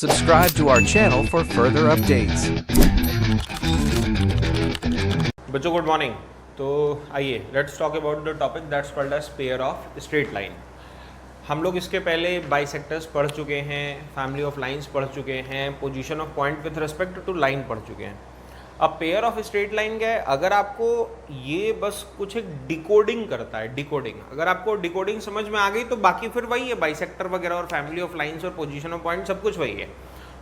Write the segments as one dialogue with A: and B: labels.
A: Subscribe to our channel for further updates.
B: बच्चों good morning. तो आइए let's talk about the topic that's called as pair of straight line. हम लोग इसके पहले बाइसेक्टर्स पढ़ चुके हैं, फैमिली ऑफ लाइंस पढ़ चुके हैं, position of point with respect to line पढ़ चुके हैं। अब पेयर ऑफ स्ट्रेट लाइन क्या है? अगर आपको ये बस कुछ एक डिकोडिंग करता है, डिकोडिंग, अगर आपको डिकोडिंग समझ में आ गई तो बाकी फिर वही है, बाइसेक्टर वगैरह और फैमिली ऑफ लाइंस और पोजीशन ऑफ पॉइंट सब कुछ वही है।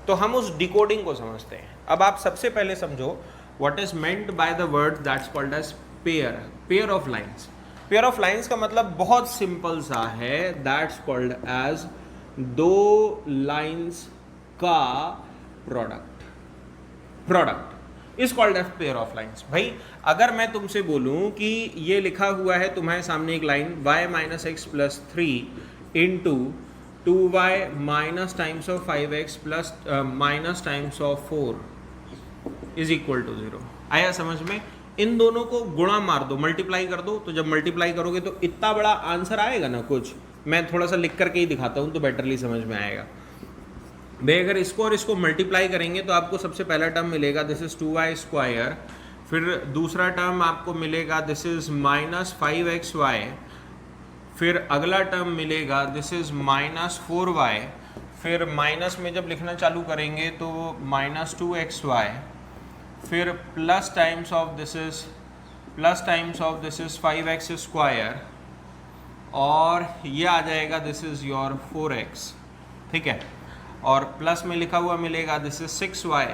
B: तो हम उस डिकोडिंग को समझते हैं। अब आप सबसे पहले समझो what is meant by the word that's called as pair of lines। pair of lines का मतलब बहुत सिंपल सा है, that's called as दो लाइंस का product is called as pair of lines. भाई अगर मैं तुमसे बोलूं कि ये लिखा हुआ है तुम्हारे सामने एक line y minus x plus 3 into 2y minus times of 5x plus minus times of 4 is equal to 0। आया समझ में? इन दोनों को गुणा मार दो, मल्टीप्लाई कर दो, तो जब मल्टीप्लाई करोगे तो इतना बड़ा आंसर आएगा ना। कुछ मैं थोड़ा सा लिख करके ही दिखाता हूँ तो बेटरली समझ में आएगा। भाई अगर इसको और इसको मल्टीप्लाई करेंगे तो आपको सबसे पहला टर्म मिलेगा दिस इज 2y स्क्वायर, फिर दूसरा टर्म आपको मिलेगा दिस इज माइनस 5xy, फिर अगला टर्म मिलेगा दिस इज माइनस 4y, फिर माइनस में जब लिखना चालू करेंगे तो माइनस 2xy, फिर plus times of this is 5x square, और ये आ जाएगा दिस इज योर 4x। ठीक है, और प्लस में लिखा हुआ मिलेगा this is 6y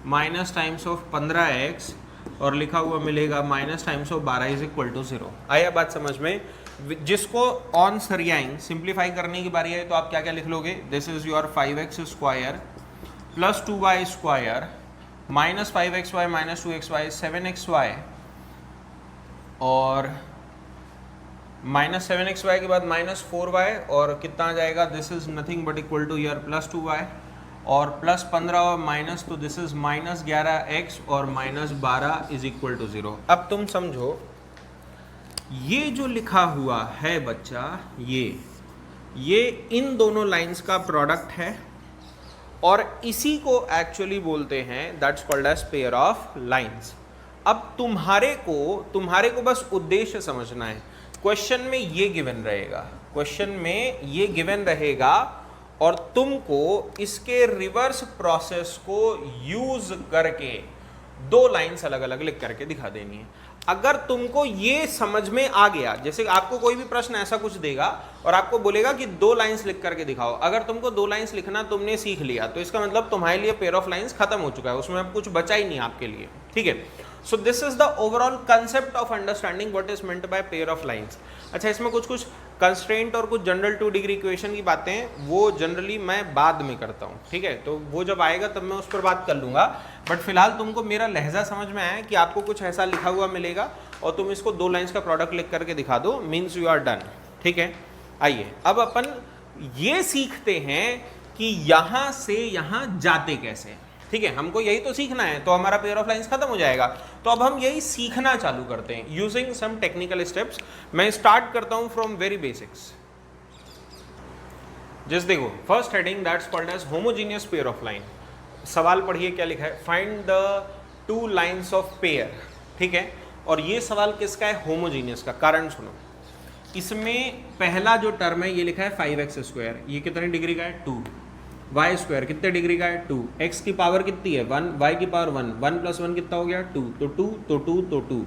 B: minus times of 15x, और लिखा हुआ मिलेगा minus times of 12 is equal to 0। आया बात समझ में? जिसको ऑन सरियाएं सिंप्लीफाई करने की बारी है तो आप क्या क्या लिख लोगे? This is your 5x square plus 2y square minus 5xy minus 2xy 7xy, और माइनस 7xy के बाद माइनस 4y, और कितना आ जाएगा? This is nothing but equal two year plus 2y, और प्लस 15 और माइनस, तो दिस इज माइनस 11x और माइनस 12 इज इक्वल टू 0। अब तुम समझो ये जो लिखा हुआ है बच्चा, ये इन दोनों लाइंस का प्रोडक्ट है, और इसी को एक्चुअली बोलते हैं that's called as pair of lines. अब तुम्हारे को बस उद्देश्य समझना है। क्वेश्चन में ये गिवन रहेगा, और तुमको इसके रिवर्स प्रोसेस को यूज करके दो लाइंस अलग अलग लिख करके दिखा देनी है। अगर तुमको ये समझ में आ गया, जैसे आपको कोई भी प्रश्न ऐसा कुछ देगा और आपको बोलेगा कि दो लाइंस लिख करके दिखाओ, अगर तुमको दो लाइंस लिखना तुमने सीख लिया तो इसका मतलब तुम्हारे लिए पेयर ऑफ लाइंस खत्म हो चुका है, उसमें अब कुछ बचा ही नहीं आपके लिए। ठीक है, सो this is the overall concept of understanding what is meant by pair of lines. अच्छा, इसमें कुछ कंस्ट्रेंट और कुछ जनरल 2 डिग्री इक्वेशन की बातें हैं, वो जनरली मैं बाद में करता हूँ। ठीक है, तो वो जब आएगा तब मैं उस पर बात कर लूँगा, बट फिलहाल तुमको मेरा लहजा समझ में आया कि आपको कुछ ऐसा लिखा हुआ मिलेगा और तुम इसको दो लाइंस का प्रोडक्ट लिख करके दिखा दो, मीन्स यू आर डन। ठीक है, आइए अब अपन ये सीखते हैं कि यहाँ से यहाँ जाते कैसे। ठीक है, हमको यही तो सीखना है, तो हमारा पेयर ऑफ लाइंस खत्म हो जाएगा। तो अब हम यही सीखना चालू करते हैं यूजिंग सम टेक्निकल स्टेप्स। मैं स्टार्ट करता हूं फ्रॉम वेरी बेसिक्स। जस्ट देखो, first heading that's called as homogeneous pair of line. सवाल पढ़िए क्या लिखा है, find the two lines of pair. ठीक है, और ये सवाल किसका है? होमोजीनियस का। कारण सुनो, इसमें पहला जो टर्म है ये लिखा है 5x स्क्वायर, ये कितने डिग्री का है? 2। y स्क्वायर कितने डिग्री का है? 2। x की पावर कितनी है? 1। y की पावर 1। 1 प्लस 1 कितना हो गया? 2। तो 2 तो 2 तो 2,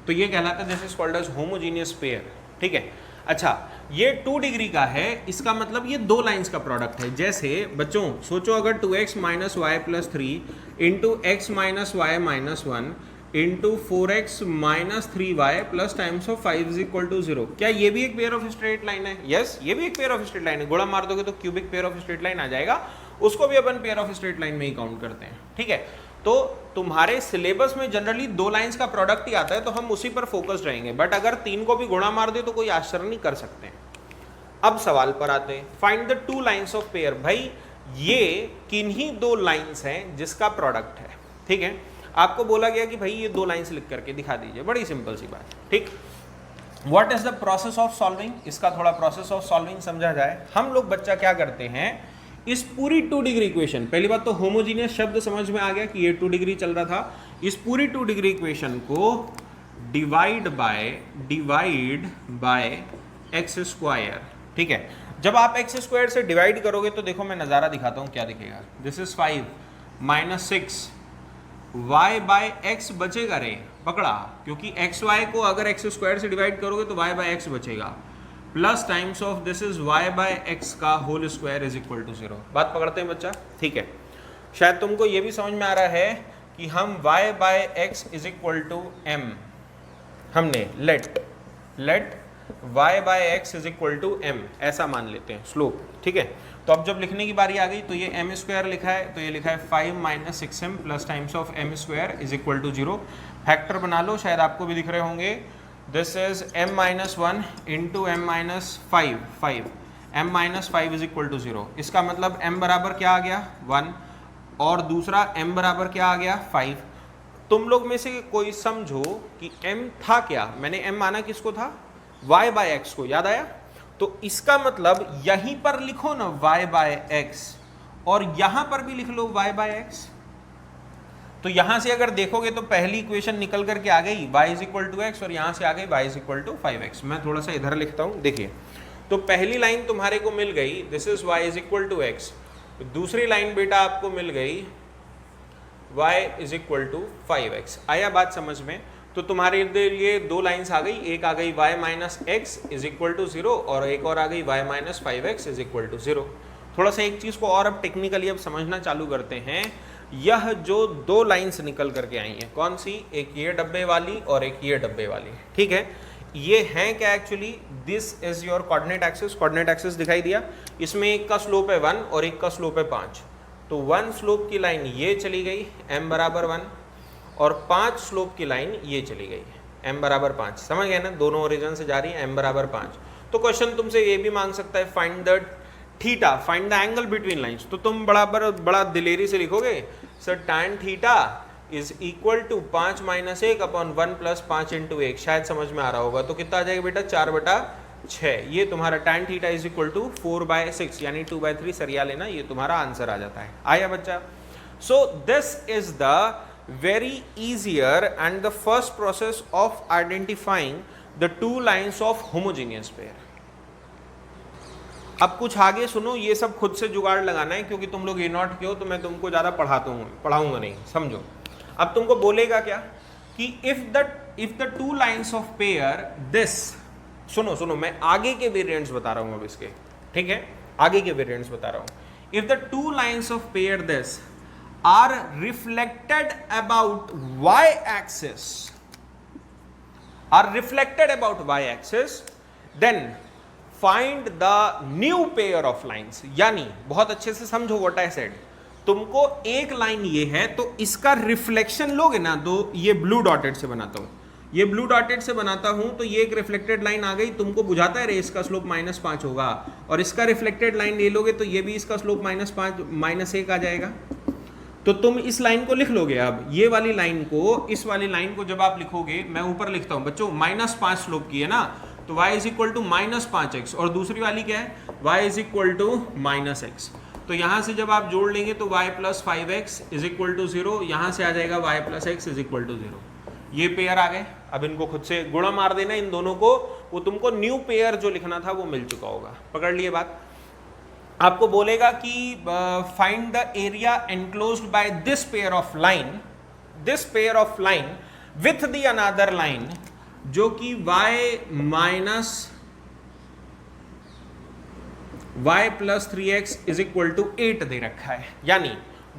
B: तो ये कहलाता है this is called as homogeneous pair. ठीक है, अच्छा ये 2 डिग्री का है, इसका मतलब ये दो लाइंस का प्रोडक्ट है। जैसे बच्चों सोचो, अगर 2x minus y plus 3 into x minus y minus 1 into 4x minus 3y plus times of 5 is equal to 0, क्या ये भी एक पेयर ऑफ स्ट्रेट लाइन है? यस, ये भी एक पेयर ऑफ स्ट्रेट लाइन है। गुणा मार दोगे तो cubic pair of straight line आ जाएगा, उसको भी अपन पेयर ऑफ स्ट्रेट लाइन में ही काउंट करते हैं। ठीक है, तो तुम्हारे सिलेबस में जनरली दो लाइंस का प्रोडक्ट ही आता है, तो हम उसी पर फोकस रहेंगे, बट अगर 3 को भी गुणा मार दे तो कोई आश्चर्य नहीं कर सकते। अब सवाल पर आते हैं, find the two lines of pair. भाई ये किन्हीं दो लाइंस हैं जिसका प्रोडक्ट है। ठीक है, आपको बोला गया कि भाई ये दो लाइंस लिख करके दिखा दीजिए, बड़ी सिंपल सी बात। ठीक, what is the process of solving? इसका थोड़ा प्रोसेस ऑफ सॉल्विंग समझा जाए। हम लोग बच्चा क्या करते हैं, इस पूरी 2 डिग्री इक्वेशन, पहली बात तो होमोजीनियस शब्द समझ में आ गया कि ये 2 डिग्री चल रहा था, इस पूरी 2 डिग्री इक्वेशन को डिवाइड बाय एक्स स्क्वायर, ठीक है। जब आप एक्स स्क्वायर से डिवाइड करोगे तो देखो मैं नज़ारा दिखाता हूँ क्या दिखेगा। This is 5 minus 6 y by x बचेगा रे, पकड़ा, क्योंकि एक्स वाई को अगर एक्स स्क्वायर से डिवाइड करोगे तो y बाय एक्स बचेगा, plus times of this is y by x का whole square is equal to 0। बात पकड़ते हैं बच्चा, ठीक है। शायद तुमको ये भी समझ में आ रहा है कि हम y by x is equal to m, हमने let y by x is equal to m ऐसा मान लेते हैं स्लोप, ठीक है। तो अब जब लिखने की बारी आ गई तो ये m स्क्वायर लिखा है, तो ये लिखा है 5 minus 6m plus times of m square is equal to 0। Factor बना लो, शायद आपको भी दिख रहे होंगे। This is m minus 1 into m minus 5 m minus 5 is equal to 0। इसका मतलब m बराबर क्या आ गया 1 और दूसरा m बराबर क्या आ गया 5। तुम लोग में से कोई समझो कि m था क्या, मैंने m माना किसको था, y बाय एक्स को, याद आया। तो इसका मतलब यहीं पर लिखो ना y बाय एक्स और यहां पर भी लिख लो y बाय एक्स। तो यहां से अगर देखोगे तो पहली इक्वेशन निकल करके आ गई y is equal to x और यहां से आ गई y is equal to 5x। मैं थोड़ा सा इधर लिखता हूं, देखिए। तो पहली लाइन तुम्हारे को मिल गई, this is y is equal to x. दूसरी लाइन बेटा आपको मिल गई y is equal to 5x। आया बात समझ में। तो तुम्हारे लिए 2 लाइन्स आ गई, एक आ गई y minus x is equal to 0 और एक और आ गई y minus 5x is equal to 0। थोड़ा सा एक चीज़ को और अब टेक्निकली अब समझना चालू करते हैं। यह जो 2 लाइन्स निकल करके आई हैं, कौन सी, एक ये डब्बे वाली और एक ये डब्बे वाली, ठीक है। ये हैं क्या actually, this is your coordinate axis. Coordinate axis दिखाई दिया, इसमें एक का स्लोप है 1 और एक का स्लोप है 5। तो 1 स्लोप की लाइन ये चली गई m बराबर 1 और 5 स्लोप की लाइन ये चली गई m बराबर 5। समझ गए ना, दोनों ओरिजिन से जा रही है m बराबर 5। तो क्वेश्चन तुमसे ये भी मांग सकता है find the theta, find the angle between lines. तो तुम बड़ा दिलेरी से लिखोगे sir tan theta is equal to 5 minus 1 upon 1 plus 5 into 1। शायद समझ में आ रहा होगा। तो कितना आ जाएगा बेटा 4/6। ये तुम्हारा tan theta is equal to 4/6 यानी 2/3 सरिया लेना, ये तुम्हारा आंसर आ जाता है। आया बच्चा। सो this is the very easier and the first process of identifying the 2 lines of homogeneous pair। अब कुछ आगे सुनो, ये सब खुद से जुगाड़ लगाना है क्योंकि तुम लोग A0 के हो तो मैं तुमको ज़्यादा पढ़ाऊंगा नहीं, समझो। अब तुमको बोलेगा क्या कि if the 2 lines of pair this, सुनो मैं आगे के वेरिएंट्स बता रहा हूँ अब इसके, ठीक है, आगे के वेरिएंट्स बता रहा हूँ। if the 2 lines of pair this are reflected about y-axis, then find the new pair of lines। यानी बहुत अच्छे से समझो what I said। तुमको एक लाइन ये है तो इसका रिफ्लेक्शन लोगे ना, तो ये ब्लू डॉटेड से बनाता हूं, ये ब्लू डॉटेड से बनाता हूं तो ये एक रिफ्लेक्टेड लाइन आ गई। तुमको बुझाता है रे इसका स्लोप -5 होगा और इसका रिफ्लेक्टेड लाइन ले लोगे तो ये भी इसका स्लोप -1 आ जाएगा। तो तुम इस लाइन को लिख लोगे। अब ये वाली लाइन को, इस वाली लाइन को जब आप लिखोगे, मैं ऊपर लिखता हूं बच्चों, -5 स्लोप की है ना, तो y is equal to -5x और दूसरी वाली क्या है, y is equal to -x। तो यहां से जब आप जोड़ लेंगे तो y plus 5x is equal to 0, यहां से आ जाएगा y plus x is equal to 0। ये पेयर आ गए। अब इनको खुद से गुणा मार देना इन दोनों को, वो तुमको न्यू पेयर जो लिखना था वो मिल चुका होगा। पकड़ लिए बात। आपको बोलेगा कि find the area enclosed by this pair of line with the another line जो कि y plus 3x is equal to 8 दे रखा है। यानी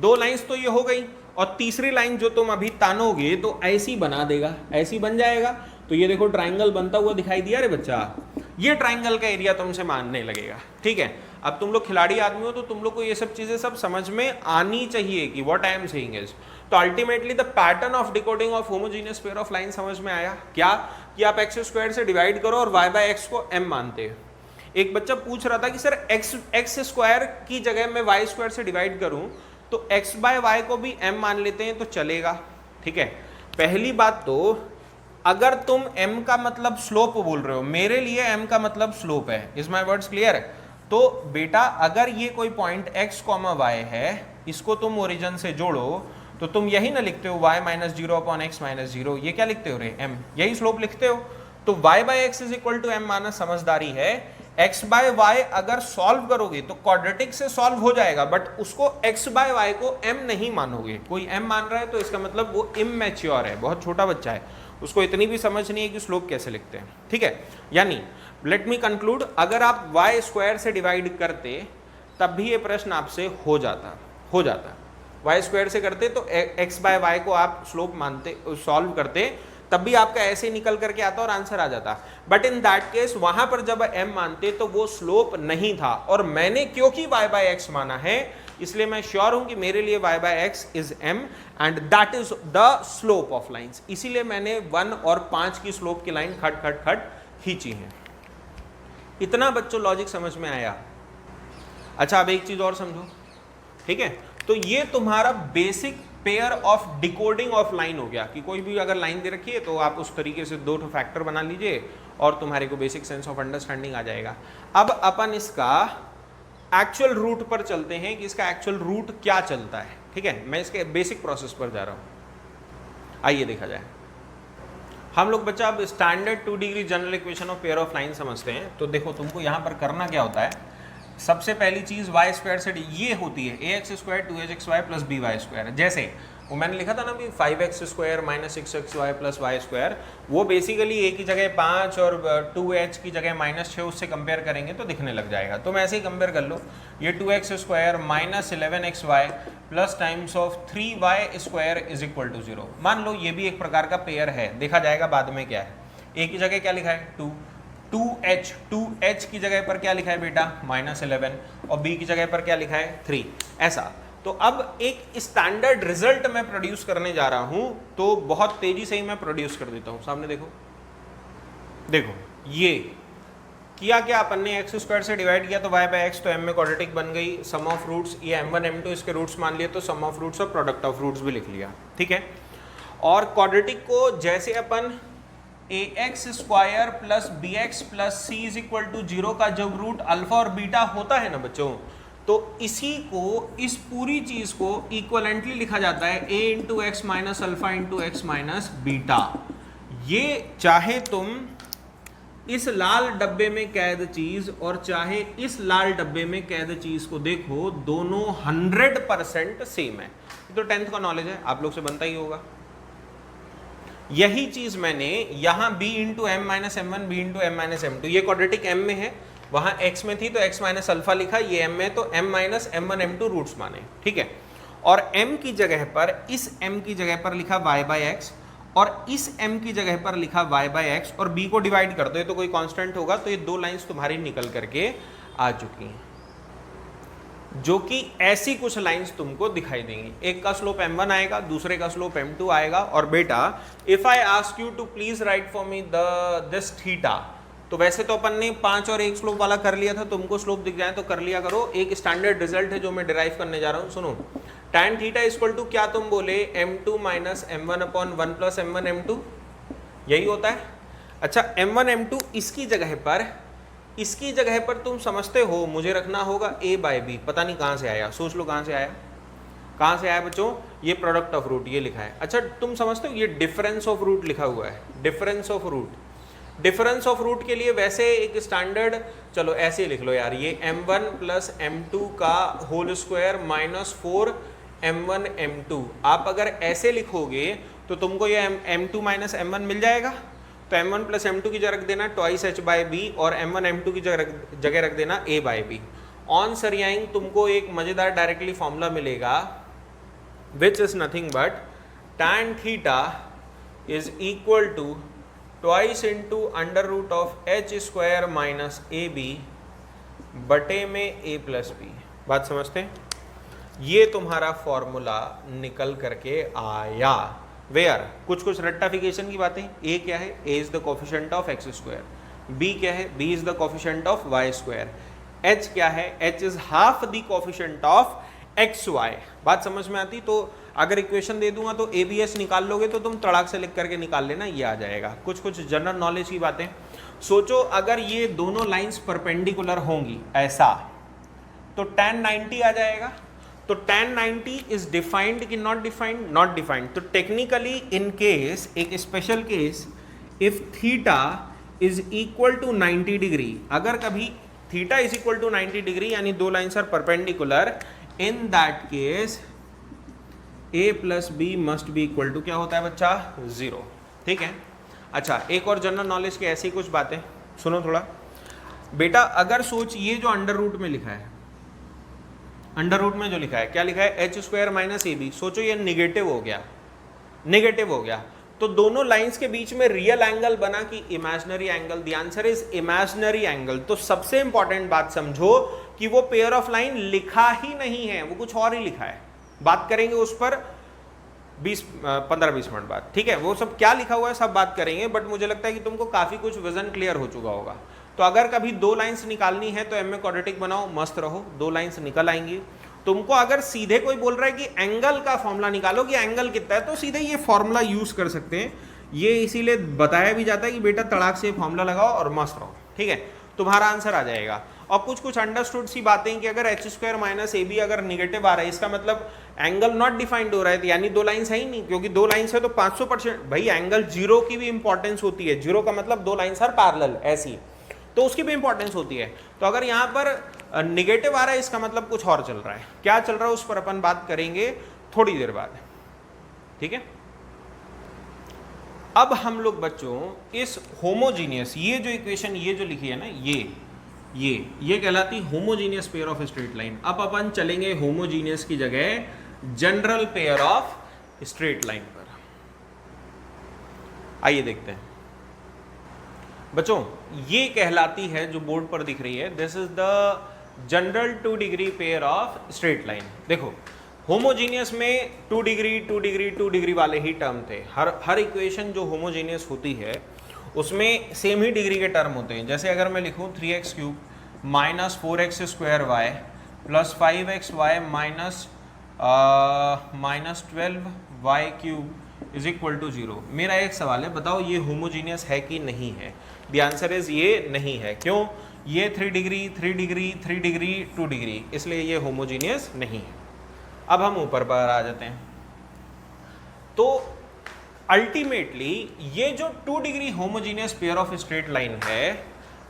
B: 2 लाइंस तो ये हो गई और तीसरी लाइन जो तुम अभी तानोगे तो ऐसी बना देगा, ऐसी बन जाएगा। तो ये देखो ट्राइंगल बनता हुआ दिखाई दिया रे बच्चा, ये ट्राइंगल का एरिया तुमसे मानने लगेगा, ठीक है। अब तुम लोग खिलाड़ी आदमी हो तो तुम लोग को ये सब चीजें सब समझ में आनी चाहिए कि what I am saying is. तो ultimately the pattern of decoding of homogeneous pair of line समझ में आया क्या, कि आप एक्स स्क्वायर से डिवाइड करो और y बाय एक्स को m मानते हो। एक बच्चा पूछ रहा था कि सर एक्स स्क्वायर की जगह मैं y स्क्वायर से डिवाइड करूं तो x बाय वाई को भी m मान लेते हैं तो चलेगा, ठीक है। पहली बात तो अगर तुम m का मतलब स्लोप बोल रहे हो, मेरे लिए m का मतलब स्लोप है, इज माय वर्ड्स क्लियर। तो बेटा अगर ये कोई पॉइंट x, y है, इसको तुम ओरिजिन से जोड़ो तो तुम यही ना लिखते हो y minus zero upon x minus zero, ये क्या लिखते हो रे m, यही स्लोप लिखते हो। तो y by x is equal to m माना समझदारी है। x बाय y अगर सॉल्व करोगे तो क्वाड्रेटिक से सॉल्व हो जाएगा, बट उसको x बाय y को m नहीं मानोगे। कोई m मान रहा है तो इसका मतलब वो इमैच्योर है, बहुत छोटा बच्चा है, उसको इतनी भी समझ नहीं है कि स्लोप कैसे लिखते हैं, ठीक है। यानी लेट मी कंक्लूड, अगर आप y स्क्वायर से डिवाइड करते तब भी ये प्रश्न आपसे हो जाता y स्क्वायर से करते तो x बाय y को आप स्लोप मानते, सॉल्व करते, तब भी आपका ऐसे ही निकल करके आता और आंसर आ जाता। बट इन दैट केस वहां पर जब m मानते तो वो स्लोप नहीं था, और मैंने क्योंकि y बाय एक्स माना है इसलिए मैं श्योर हूं कि मेरे लिए y by x is m and that is the slope of lines. इसीलिए मैंने 1 और 5 की स्लोप की लाइन खट खट खट खींची है। इतना बच्चों लॉजिक समझ में आया? अच्छा अब एक चीज और समझो, ठीक है। तो ये तुम्हारा basic pair of decoding of line हो गया कि कोई भी अगर लाइन दे रखी है तो आप उस तरीके से 2 फैक्टर बना लीजिए और तुम्हारे को बेसिक सेंस ऑफ अंडरस्टैंडिंग आ जाएगा। अब अपन इसका एक्चुअल रूट पर चलते हैं कि इसका एक्चुअल रूट क्या चलता है, ठीक है। मैं इसके बेसिक प्रोसेस पर जा रहा हूं, आइए देखा जाए। हम लोग बच्चा अब standard 2 degree general equation of pair of line समझते हैं। तो देखो तुमको यहां पर करना क्या होता है, सबसे पहली चीज वाई स्क्वायर से ये होती है a x square 2hxy plus b y square. जैसे वो मैंने लिखा था ना भी 5x square minus 6xy plus y square, वो बेसिकली ए की जगह 5 और 2h की जगह -6 उससे कंपेयर करेंगे तो दिखने लग जाएगा। तुम ऐसे ही कंपेयर कर लो, ये 2x square minus 11xy plus times of 3y square is equal to 0। मान लो ये भी एक प्रकार का पेयर है, देखा जाएगा बाद में क्या है। ए की जगह क्या लिखा है 2h की जगह पर क्या लिखा है बेटा -11, और b की जगह पर क्या लिखा है 3, ऐसा। तो अब एक स्टैंडर्ड रिजल्ट मैं प्रोड्यूस करने जा रहा हूं, तो बहुत तेजी से ही मैं प्रोड्यूस कर देता हूं। सामने देखो, देखो ये किया क्या अपन ने, एक्स स्क्वायर से डिवाइड किया तो y बाय एक्स, तो m में क्वाड्रेटिक बन गई। सम ऑफ रूट्स, ये m1 m2 इसके रूट्स मान लिए तो सम ऑफ रूट्स और प्रोडक्ट ऑफ रूट्स भी लिख लिया, ठीक है। और क्वाड्रेटिक को जैसे अपन ax square plus bx plus c is equal to 0 का जब रूट अल्फा और बीटा होता है ना बच्चों, तो इसी को, इस पूरी चीज को इक्वलेंटली लिखा जाता है a into x minus alpha into x minus beta. ये चाहे तुम इस लाल डब्बे में कैद चीज और चाहे इस लाल डब्बे में कैद चीज को देखो, दोनों 100% सेम है। तो 10th का नॉलेज है, आप लोग से बनता ही होगा। यही चीज मैंने यहाँ b into m minus m one, b into m minus m two, ये क्वाड्रेटिक m में है, वहां x में थी तो x माइनस अल्फा लिखा, ये m में तो m minus m one m two roots माने, ठीक है। और m की जगह पर, इस m की जगह पर लिखा y बाई एक्स, और इस m की जगह पर लिखा y बाई एक्स, और b को डिवाइड कर दो, ये तो कोई कांस्टेंट होगा, तो ये 2 लाइंस तुम्हारी निकल करके आ चुकी हैं, जो कि ऐसी कुछ लाइंस तुमको दिखाई देंगी। एक का स्लोप m1 आएगा, दूसरे का स्लोप m2 आएगा। और बेटा if I ask you to please write for me this theta, तो वैसे तो अपन ने 5 और 1 स्लोप वाला कर लिया था, तुमको स्लोप दिख जाए तो कर लिया करो। एक स्टैंडर्ड रिजल्ट है जो मैं डिराइव करने जा रहा हूँ, सुनो। tan थीटा इक्वल टू क्या तुम बोले, m2 minus m1 upon 1 plus m1 m2, यही होता है। अच्छा m1 m2 इसकी जगह पर तुम समझते हो मुझे रखना होगा a बाई बी, पता नहीं कहाँ से आया, सोच लो कहाँ से आया बच्चों, ये प्रोडक्ट ऑफ रूट ये लिखा है। अच्छा तुम समझते हो ये डिफरेंस ऑफ रूट लिखा हुआ है, डिफरेंस ऑफ रूट के लिए वैसे एक स्टैंडर्ड, चलो ऐसे ही लिख लो यार, ये m1 प्लस m2 का whole square minus 4 m1 m2। आप अगर ऐसे लिखोगे तो तुमको ये m2 माइनस m1 मिल जाएगा, तो m1 प्लस m2 की जगह रख देना ट्वाइस h बाई बी, और m1 m2 की जगह रख देना a by b. On simplifying तुमको एक मजेदार डायरेक्टली फॉर्मूला मिलेगा, which is nothing but tan theta is equal to twice into under root of h square minus A b बटे में a प्लस बी। बात समझते हैं? ये तुम्हारा फॉर्मूला निकल करके आया। वेयर कुछ रेक्टिफिकेशन की बातें, a क्या है, a is the coefficient of x square, b क्या है, b is the coefficient of y square, h क्या है, h is half the coefficient of x y, बात समझ में आती? तो अगर इक्वेशन दे दूंगा तो ABS निकाल लोगे तो तुम तड़ाक से लिख करके निकाल लेना, ये आ जाएगा। कुछ कुछ जनरल नॉलेज की बातें सोचो, अगर ये दोनों लाइंस परपेंडिकुलर होंगी ऐसा, तो tan 90 आ जाएगा। तो tan 90 इज डिफाइंड कि नॉट डिफाइंड? Not defined. तो टेक्निकली इन केस, एक special case, if theta is equal to 90 degree, अगर कभी theta is equal to 90 degree यानी दो lines are perpendicular, in that case a plus B must be equal to क्या होता है बच्चा? 0। ठीक है। अच्छा, एक और जनरल नॉलेज की ऐसी कुछ बातें सुनो थोड़ा बेटा। अगर सोच, ये जो अंडर रूट में लिखा है, अंडर रूट में जो लिखा है, क्या लिखा है? एच स्क्वायर माइनस ए बी। सोचो ये निगेटिव हो गया, निगेटिव हो गया, तो दोनों लाइंस के बीच में रियल एंगल बना कि imaginary angle? The answer is imaginary angle. तो सबसे इंपॉर्टेंट बात समझो कि वो पेयर ऑफ लाइन लिखा ही नहीं है, वो कुछ और ही लिखा है। बात करेंगे उस पर 15-20 मिनट बाद, ठीक है? वो सब क्या लिखा हुआ है सब बात करेंगे, बट मुझे लगता है कि तुमको काफी कुछ विजन क्लियर हो चुका होगा। तो अगर कभी दो लाइंस निकालनी है तो एम में क्वाड्रेटिक बनाओ, मस्त रहो, दो लाइंस निकल आएंगी। तुमको अगर सीधे कोई बोल रहा है कि एंगल का फॉर्मूला निकालो कि एंगल कितना है, तो सीधे ये फॉर्मूला यूज कर सकते हैं। ये इसीलिए बताया भी जाता है कि बेटा तड़ाक से फॉर्मूला लगाओ और मस्त रहो, ठीक है? तुम्हारा आंसर आ जाएगा। और कुछ कुछ अंडरस्टूड सी बातें कि अगर एच स्क्वायर माइनस ए बी अगर निगेटिव आ रहा है, इसका मतलब एंगल नॉट डिफाइंड हो रहा है, यानी दो लाइंस है ही नहीं, क्योंकि दो लाइंस है तो 500%। भाई एंगल जीरो की भी इंपॉर्टेंस होती है, जीरो का मतलब दो लाइंस आर पैरेलल, ऐसी, तो उसकी भी इंपॉर्टेंस होती है। तो अगर यहाँ पर निगेटिव आ रहा है, इसका मतलब कुछ और चल रहा है। क्या चल रहा है उस पर अपन बात करेंगे थोड़ी देर बाद, ठीक है? अब हम लोग बच्चों इस होमोजीनियस, ये जो इक्वेशन ये जो लिखी है ना, ये कहलाती homogeneous pair of straight line. अब अपन चलेंगे होमोजीनियस की जगह general pair of straight line पर। आइए देखते हैं बच्चों, ये कहलाती है जो बोर्ड पर दिख रही है, this is the general 2 degree pair of straight line. देखो होमोजीनियस में 2 डिग्री 2 डिग्री 2 डिग्री वाले ही टर्म थे। हर इक्वेशन जो होमोजीनियस होती है उसमें सेम ही डिग्री के टर्म होते हैं। जैसे अगर मैं लिखूं 3x cube minus 4x square y plus 5x y minus 12 y cube is equal to 0। मेरा एक सवाल है, बताओ ये होमोजीनियस है कि नहीं है? द आंसर इज ये नहीं है। क्यों? ये 3 डिग्री 3 डिग्री 3 डिग्री 2 डिग्री, इसलिए ये होमोजीनियस नहीं है। अब हम ऊपर पर आ जाते हैं। तो अल्टीमेटली ये जो 2 degree homogeneous pair of straight line है,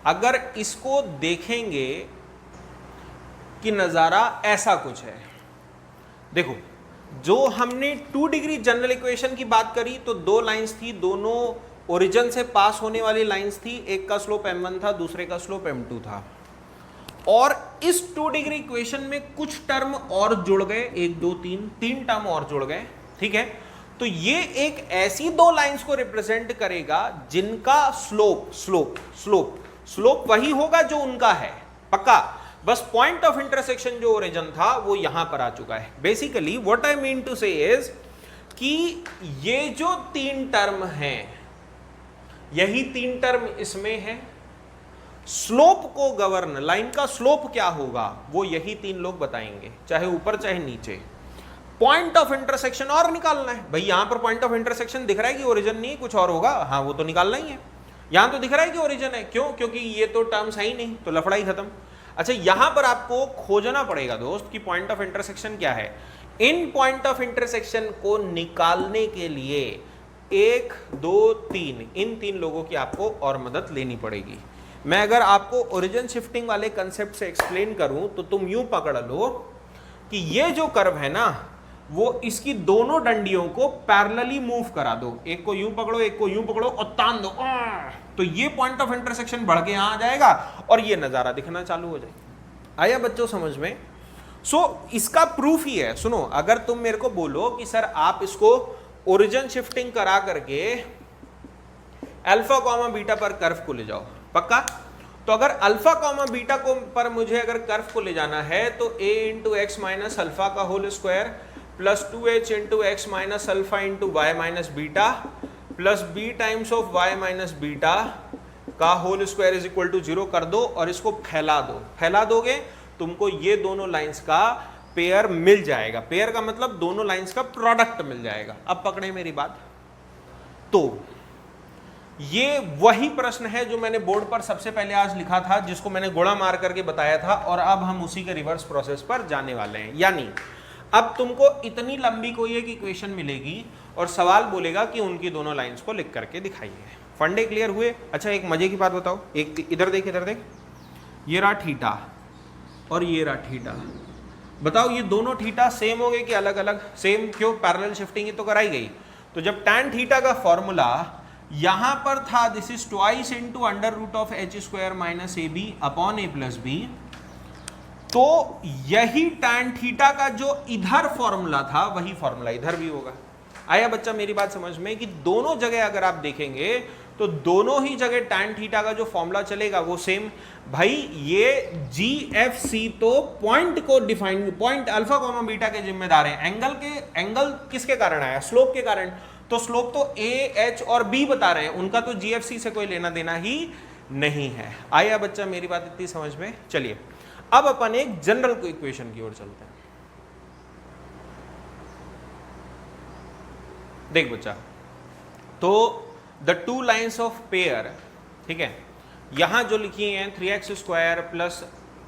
B: अगर इसको देखेंगे कि नज़ारा ऐसा कुछ है। देखो, जो हमने 2 डिग्री जनरल इक्वेशन की बात करी तो दो लाइंस थी, दोनों ओरिजिन से पास होने वाली लाइंस थी। एक का स्लोप m1 था, दूसरे का स्लोप m2 था। और इस 2 डिग्री इक्वेशन में कुछ टर्म और जुड़ गए, 1 2 3 टर्म और जुड़ गए, ठीक है? तो ये एक ऐसी दो लाइंस को रिप्रेजेंट करेगा जिनका स्लोप वही होगा जो उनका है, पक्का। बस पॉइंट ऑफ इंटरसेक्शन जो ओरिजिन था वो यहां पर आ चुका है। Basically what I mean to say is कि ये जो 3 टर्म हैं, यही 3 टर्म इसमें है। स्लोप को गवर्न, लाइन का स्लोप क्या होगा वो यही 3 लोग बताएंगे, चाहे ऊपर चाहे नीचे। पॉइंट ऑफ इंटरसेक्शन और निकालना है। भाई यहां पर पॉइंट ऑफ इंटरसेक्शन दिख रहा है कि ओरिजिन नहीं कुछ और होगा, हाँ वो तो निकालना ही है। यहां तो दिख रहा है कि ओरिजिन है, क्यों? क्योंकि ये तो टर्म्स है ही नहीं, तो लफड़ा ही खत्म। अच्छा, यहां पर आपको खोजना पड़ेगा दोस्त कि पॉइंट ऑफ इंटरसेक्शन क्या है। इन पॉइंट ऑफ इंटरसेक्शन को निकालने के लिए 1 2 3 इन 3 लोगों की आपको और मदद लेनी पड़ेगी। मैं अगर आपको ओरिजिन शिफ्टिंग वाले कंसेप्ट से एक्सप्लेन करूं तो तुम यूं पकड़ लो कि ये जो कर्व है ना, वो इसकी दोनों डंडियों को पैरेलली मूव करा दो। एक को यूं पकड़ो, एक को यूं पकड़ो और तान दो, तो ये पॉइंट ऑफ इंटरसेक्शन बढ़ के यहां आ जाएगा और ये नजारा दिखना चालू हो जाएगा। आया बच्चों समझ में? इसका प्रूफ ही है। सुनो, अगर तुम मेरे को बोलो कि सर आप इसको ओरिजिन शिफ्टिंग करा करके अल्फा कॉमा बीटा पर कर्व को ले जाओ, पक्का? तो अगर अल्फा कॉमा बीटा को पर मुझे अगर कर्व को ले जाना है तो a into x minus alpha का whole square plus 2h into x minus alpha into Y minus beta plus b times of y minus beta का whole square is equal to 0 कर दो और इसको फैला दो। फैला दोगे तुमको ये दोनों लाइंस का पेयर मिल जाएगा। पेयर का मतलब दोनों लाइंस का प्रोडक्ट मिल जाएगा। अब पकड़े मेरी बात। तो ये वही प्रश्न है जो मैंने बोर्ड पर सबसे पहले आज लिखा था, जिसको मैंने गुणा मार करके बताया था, और अब हम उसी के रिवर्स प्रोसेस पर जाने वाले हैं। यानी अब तुमको इतनी लंबी कोई एक इक्वेशन मिलेगी और सवाल बोलेगा कि उनकी दोनों लाइंस को लिख करके दिखाइए। फंडे क्लियर हुए? अच्छा एक मजे की बात बताओ, एक इधर देख, इधर देख, ये रहा थीटा और ये रहा थीटा। बताओ ये दोनों थीटा सेम हो गए कि अलग अलग? सेम। क्यों? पैरेलल शिफ्टिंग ही तो कराई गई। तो जब tan थीटा का फॉर्मूला यहां पर था, this is twice into under root of h square minus A b upon a plus b, तो यही tan थीटा का जो इधर फॉर्मूला था वही फॉर्मूला इधर भी होगा। आया बच्चा मेरी बात समझ में? कि दोनों जगह अगर आप देखेंगे तो दोनों ही जगह tan थीटा का जो फॉर्मूला चलेगा वो सेम। भाई ये GFC तो पॉइंट को define, point alpha comma beta के जिम्मेदार हैं। एंगल किसके कारण आया? स्लोप के कारण। तो स्लोप तो A, H और B बता रहे हैं, उनका तो GFC से कोई लेना देना ही नहीं है। आया बच्चा मेरी बात इतनी समझ में? चलिए अब अपन एक जनरल इक्वेशन की ओर चलते हैं। देख बच्चा, तो the two lines of pair, ठीक है, यहां जो लिखी हैं 3x square plus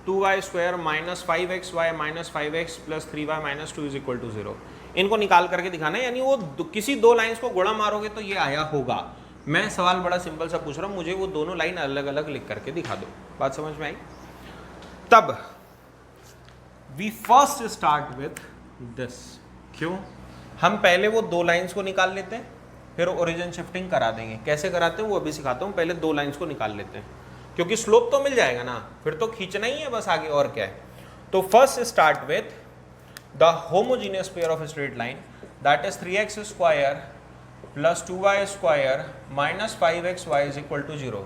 B: 2y square minus 5xy minus 5x plus 3y minus 2 is equal to 0, इनको निकाल करके दिखाना है। यानी वो किसी दो लाइंस को गुणा मारोगे तो ये आया होगा। मैं सवाल बड़ा सिंपल सा पूछ रहा हूं, मुझे वो दोनों लाइन अलग अलग लिख करके दिखा दो। बात समझ में आई? तब we first start with this. क्यों? हम पहले वो दो लाइंस को निकाल लेते हैं, फिर ओरिजिन शिफ्टिंग करा देंगे। कैसे कराते हैं वो अभी सिखाता हूँ। पहले दो लाइंस को निकाल लेते हैं, क्योंकि स्लोप तो मिल जाएगा ना, फिर तो खींचना ही है बस आगे, और क्या है। तो first start with the homogeneous pair of straight line, that is 3x square plus 2y square minus 5xy is equal to 0।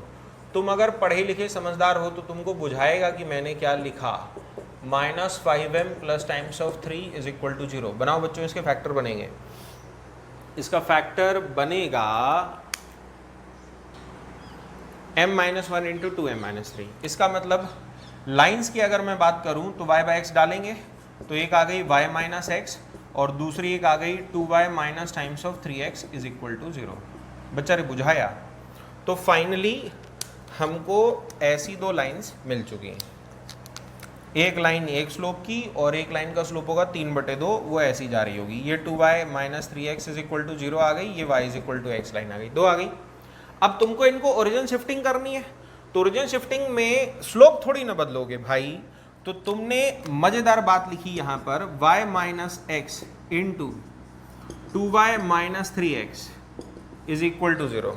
B: तुम अगर पढ़े लिखे समझदार हो तो तुमको बुझाएगा कि मैंने क्या लिखा। Minus 5m plus times of 3 is equal to 0। बनाओ बच्चों, इसके फैक्टर बनेंगे। इसका फैक्टर बनेगा m-1 इंटू 2m-3। इसका मतलब लाइंस की अगर मैं बात करूं तो y बाई एक्स डालेंगे, तो एक आ गई y माइनस एक्स और दूसरी एक आ गई 2y minus times of 3x is equal to 0। बच्चा रे बुझाया? तो फाइनली हमको ऐसी दो लाइंस मिल चुकी हैं। एक लाइन एक स्लोप की और एक लाइन का स्लोप होगा 3/2, वो ऐसी जा रही होगी। ये 2y minus 3x is equal to 0 आ गई, ये y is equal to x line आ गई, दो आ गई। अब तुमको इनको ओरिजिन शिफ्टिंग करनी है, तो ओरिजिन शिफ्टिंग में स्लोप थोड़ी ना बदलोगे भाई। तो तुमने मजेदार बात लिखी यहाँ पर, y minus x into 2y minus 3x is equal to 0।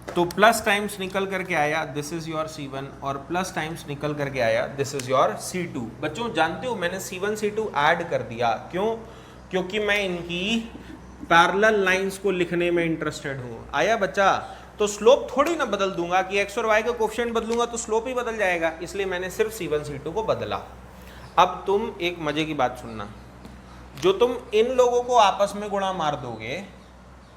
B: तो प्लस टाइम्स निकल करके आया, दिस इज योर C1, और प्लस टाइम्स निकल करके आया, दिस इज योर C2। बच्चों जानते हो मैंने C1 C2 ऐड कर दिया, क्यों? क्योंकि मैं इनकी पैरेलल लाइंस को लिखने में इंटरेस्टेड हूँ। आया बच्चा? तो स्लोप थोड़ी ना बदल दूंगा कि x और y का कोफिशिएंट बदलूंगा तो स्लोप ही बदल जाएगा, इसलिए मैंने सिर्फ C1 C2 को बदला। अब तुम एक मजे की बात सुनना, जो तुम इन लोगों को आपस में गुणा मार दोगे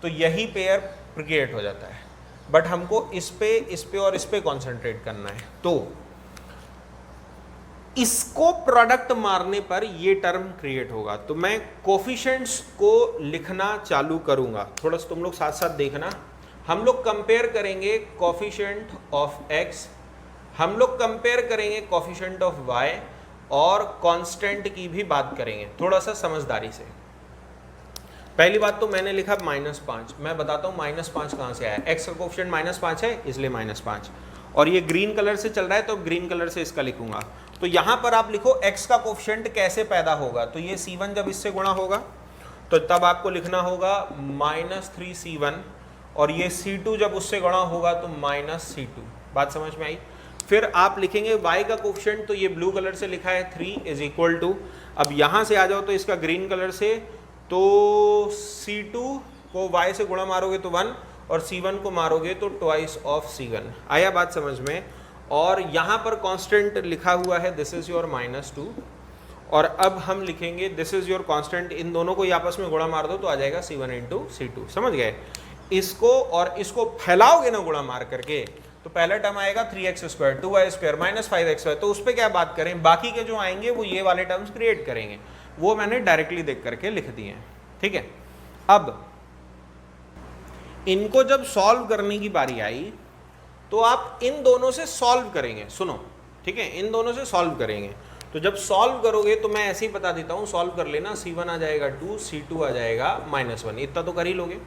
B: तो यही पेयर क्रिएट हो जाता है, बट हमको इस पे और इस पे कॉन्सेंट्रेट करना है। तो इसको प्रोडक्ट मारने पर ये टर्म क्रिएट होगा। तो मैं कोफिशिएंट्स को लिखना चालू करूंगा, थोड़ा सा तुम लोग साथ साथ देखना। हम लोग कंपेयर करेंगे कोफिशिएंट ऑफ x, हम लोग कंपेयर करेंगे कोफिशिएंट ऑफ y, और कांस्टेंट की भी बात करेंगे थोड़ा सा समझदारी से। पहली बात तो मैंने लिखा -5, मैं बताता हूँ -5 कहाँ से आया। x का कोफिशिएंट -5 है इसलिए -5, और ये ग्रीन कलर से चल रहा है तो ग्रीन कलर से इसका लिखूंगा। तो यहाँ पर आप लिखो x का कोफिशिएंट कैसे पैदा होगा, तो ये C1 जब इससे गुणा होगा तो तब आपको लिखना होगा -3C1, और ये C2 जब उससे गुणा होगा तो -C2। बात समझ में आई? फिर आप लिखेंगे y का कोफिशिएंट, तो ये ब्लू कलर से लिखा है 3 इज इक्वल टू, अब यहाँ से आ जाओ तो इसका ग्रीन कलर से, तो C2 को y से गुणा मारोगे तो 1, और C1 को मारोगे तो ट्वाइस ऑफ C1। आया बात समझ में? और यहाँ पर कांस्टेंट लिखा हुआ है, दिस इज योर -2, और अब हम लिखेंगे दिस इज योर कांस्टेंट। इन दोनों को ही आपस में गुणा मार दो तो आ जाएगा C1 इंटू C2। समझ गए? इसको और इसको फैलाओगे ना गुणा मार करके तो पहला टर्म आएगा 3x² 2y² माइनस 5xy, तो उस पर क्या बात करें, बाकी के जो आएंगे वो ये वाले टर्म्स क्रिएट करेंगे, वो मैंने डायरेक्टली देख करके लिख दिए हैं, ठीक है। अब इनको जब सॉल्व करने की बारी आई तो आप इन दोनों से सॉल्व करेंगे, सुनो, ठीक है, इन दोनों से सॉल्व करेंगे। तो जब सॉल्व करोगे तो मैं ऐसे ही बता देता हूँ, सॉल्व कर लेना, C1 आ जाएगा 2, C2 आ जाएगा -1, इतना तो कर ही लोगे।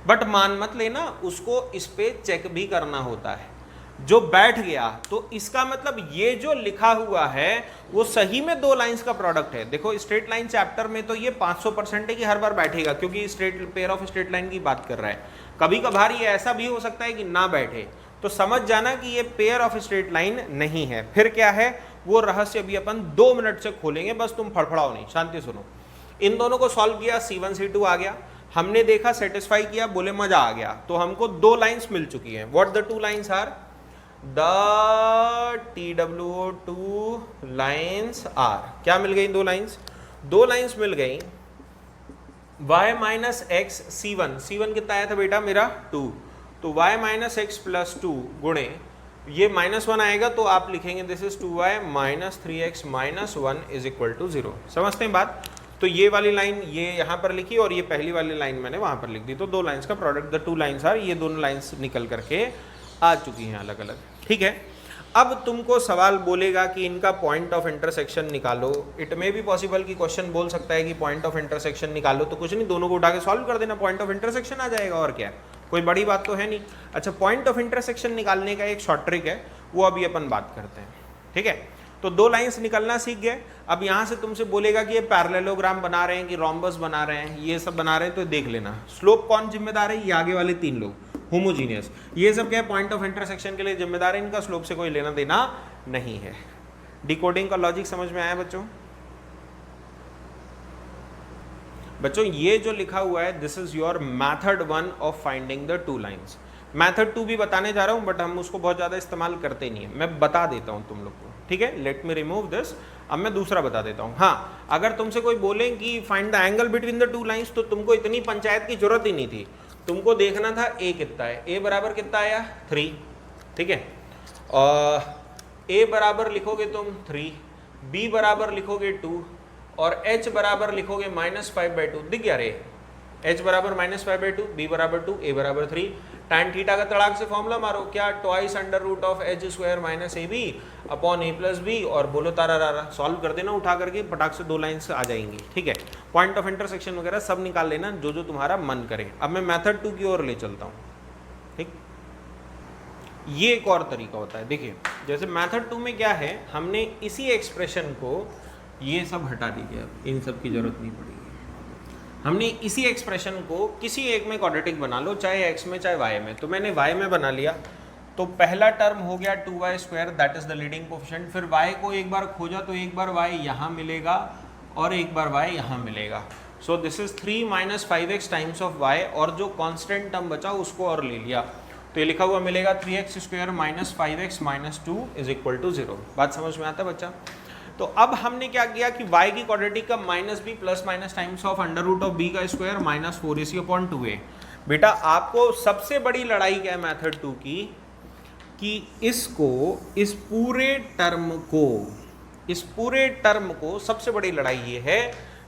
B: बट मान मत लेना, उसको इस पे चेक भी करना होता है। जो बैठ गया तो इसका मतलब ये जो लिखा हुआ है वो सही में दो लाइंस का प्रोडक्ट है। देखो स्ट्रेट लाइन चैप्टर में तो ये 500% है कि हर बार बैठेगा, क्योंकि straight pair of straight line की बात कर रहा है। कभी कभार ये ऐसा भी हो सकता है कि ना बैठे, तो समझ जाना कि ये पेयर ऑफ स्ट्रेट लाइन नहीं है। फिर क्या है वो रहस्य भी अपन 2 मिनट से खोलेंगे, बस तुम फड़फड़ाओ नहीं, शांति सुनो। इन दोनों को सॉल्व किया, C1 C2 आ गया, हमने देखा, सेटिस्फाई किया, बोले मजा आ गया, तो हमको 2 लाइंस मिल चुकी हैं। What the 2 lines are? The TWO2 lines are, क्या मिल गई? 2 लाइंस, 2 लाइंस मिल गई। y माइनस एक्स C1 कितना आया था बेटा मेरा? 2, तो y माइनस एक्स प्लस 2 गुणे ये -1 आएगा, तो आप लिखेंगे this is 2y minus 3x minus 1 is equal to 0। समझते हैं बात? तो ये वाली लाइन ये यहाँ पर लिखी और ये पहली वाली लाइन मैंने वहाँ पर लिख दी, तो 2 लाइंस का प्रोडक्ट द 2 लाइंस आर, ये दोनों लाइंस निकल करके आ चुकी हैं अलग अलग, ठीक है। अब तुमको सवाल बोलेगा कि इनका पॉइंट ऑफ इंटरसेक्शन निकालो। इट मे बी पॉसिबल कि क्वेश्चन बोल सकता है कि पॉइंट ऑफ इंटरसेक्शन निकालो, तो कुछ नहीं, दोनों को उठा के सॉल्व कर देना, पॉइंट ऑफ इंटरसेक्शन आ जाएगा, और क्या, कोई बड़ी बात तो है नहीं। अच्छा, पॉइंट ऑफ इंटरसेक्शन निकालने का एक शॉर्ट ट्रिक है, वो अभी अपन बात करते हैं, ठीक है। तो 2 लाइंस निकलना सीख गए। अब यहाँ से तुमसे बोलेगा कि ये पैरेललोग्राम बना रहे हैं कि रोम्बस बना रहे हैं, ये सब बना रहे हैं, तो देख लेना स्लोप कौन जिम्मेदार है, ये आगे वाले 3 लोग, होमोजीनियस, ये सब क्या है, पॉइंट ऑफ इंटरसेक्शन के लिए जिम्मेदार है, इनका स्लोप से कोई लेना देना नहीं है। डिकोडिंग का लॉजिक समझ में आया बच्चों? बच्चों ये जो लिखा हुआ है this is your method 1 of finding the 2 lines. Method 2 भी बताने जा रहा हूं, बट हम उसको बहुत ज्यादा इस्तेमाल करते नहीं है, मैं बता देता हूं तुम लोग को, ठीक है। लेट मी रिमूव दिस, अब मैं दूसरा बता देता हूं। हाँ, अगर तुमसे कोई बोले कि find the angle between the 2 lines, तो तुमको इतनी पंचायत की जरूरत ही नहीं थी, तुमको देखना था ए कितना है, ए बराबर कितना आया 3, ठीक है। ए बराबर लिखोगे तुम 3, बी बराबर लिखोगे 2 और h बराबर लिखोगे -5/2, दिख गया रे, h बराबर -5/2, b बराबर 2, a बराबर 3। tan थीटा का तड़ाक से फॉर्मूला मारो, क्या, twice under root of h² minus ab upon a plus b, और बोलो तारा रारा, सॉल्व कर देना उठा करके, फटाक से 2 लाइन्स आ जाएंगी, ठीक है। पॉइंट ऑफ इंटरसेक्शन वगैरह सब निकाल लेना, जो जो तुम्हारा मन करे। अब मैं मेथड 2 की ओर ले चलता हूँ, ठीक। ये एक और तरीका होता है, देखिए, जैसे मेथड 2 में क्या है, हमने इसी एक्सप्रेशन को, ये सब हटा दीजिए, अब इन सब की जरूरत नहीं पड़ेगी। हमने इसी एक्सप्रेशन को किसी एक में क्वाड्रेटिक बना लो, चाहे x में चाहे y में, तो मैंने y में बना लिया, तो पहला टर्म हो गया 2y², that is the leading coefficient. फिर y को एक बार खोजा तो एक बार y यहाँ मिलेगा और एक बार y यहाँ मिलेगा, सो this is 3 minus 5x times of y, और जो कांस्टेंट टर्म बचा उसको और ले लिया, तो ये लिखा हुआ मिलेगा 3x² minus 5x minus 2 is equal to 0। बात समझ में आता है बच्चा? तो अब हमने क्या किया कि y की क्वाड्रेटिक का -b plus minus times of under root of b का स्क्वायर माइनस 4ac/2a। बेटा आपको सबसे बड़ी लड़ाई क्या है मेथड 2 की, कि इसको, इस पूरे टर्म को सबसे बड़ी लड़ाई ये है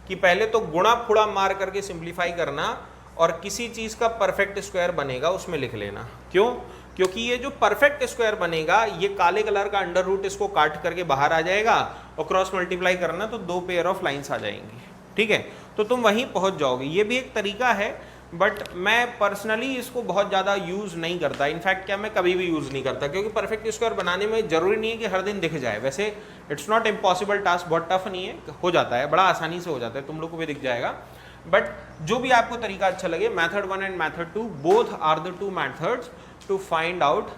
B: कि पहले तो गुणा फुड़ा मार करके सिंप्लीफाई करना, और किसी चीज का परफेक्ट स्क्वायर बनेगा उसमें लिख लेना। क्यों? क्योंकि ये जो परफेक्ट स्क्वायर बनेगा, ये काले कलर का अंडर रूट इसको काट करके बाहर आ जाएगा, और क्रॉस मल्टीप्लाई करना तो 2 पेयर ऑफ लाइंस आ जाएंगी, ठीक है। तो तुम वहीं पहुंच जाओगे। ये भी एक तरीका है, बट मैं पर्सनली इसको बहुत ज़्यादा यूज़ नहीं करता। इनफैक्ट क्या, मैं कभी भी यूज़ नहीं करता, क्योंकि परफेक्ट स्क्वायर बनाने में ज़रूरी नहीं है कि हर दिन दिख जाए। वैसे इट्स नॉट इम्पॉसिबल टास्क, बहुत टफ नहीं है, हो जाता है, बड़ा आसानी से हो जाता है, तुम लोग को भी दिख जाएगा। बट जो भी आपको तरीका अच्छा लगे, method 1 and method 2 both are the 2 methods to find out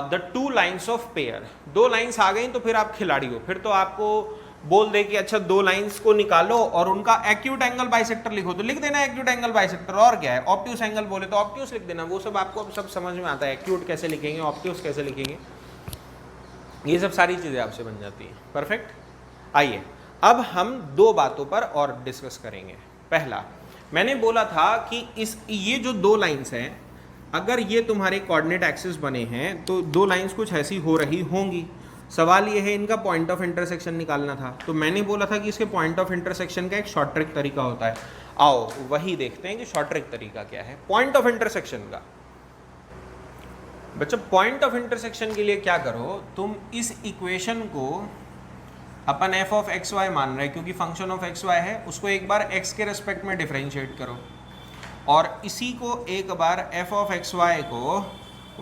B: the 2 lines of pair. 2 lines आ गई तो फिर आप खिलाड़ी हो, फिर तो आपको बोल दे कि अच्छा 2 लाइंस को निकालो और उनका एक्यूट एंगल बाइसेक्टर लिखो, तो लिख देना एक्यूट एंगल बाइसेक्टर। और क्या है, ऑब्ट्यूस एंगल बोले तो ऑब्ट्यूस लिख देना, वो सब आपको अब सब समझ में आता है, एक्यूट कैसे लिखेंगे, ऑब्ट्यूस कैसे लिखेंगे, ये सब सारी चीज़ें आपसे बन जाती हैं। परफेक्ट। आइए अब हम 2 बातों पर और डिस्कस करेंगे। पहला, मैंने बोला था कि ये जो 2 लाइंस हैं, अगर ये तुम्हारे कोऑर्डिनेट एक्सिस बने हैं तो दो लाइंस कुछ ऐसी हो रही होंगी। सवाल ये है इनका पॉइंट ऑफ इंटरसेक्शन निकालना था, तो मैंने बोला था कि इसके पॉइंट ऑफ इंटरसेक्शन का एक शॉर्ट ट्रिक तरीका होता है। आओ वही देखते हैं कि शॉर्ट ट्रिक तरीका क्या है पॉइंट ऑफ इंटरसेक्शन का। बच्चों पॉइंट ऑफ इंटरसेक्शन के लिए क्या करो, तुम इस इक्वेशन को अपन एफ ऑफ एक्स वाई मान रहे हैं क्योंकि फंक्शन ऑफ एक्स वाई है, उसको एक बार एक्स के रेस्पेक्ट में डिफरेंशिएट करो और इसी को एक बार एफ ऑफ एक्स वाई को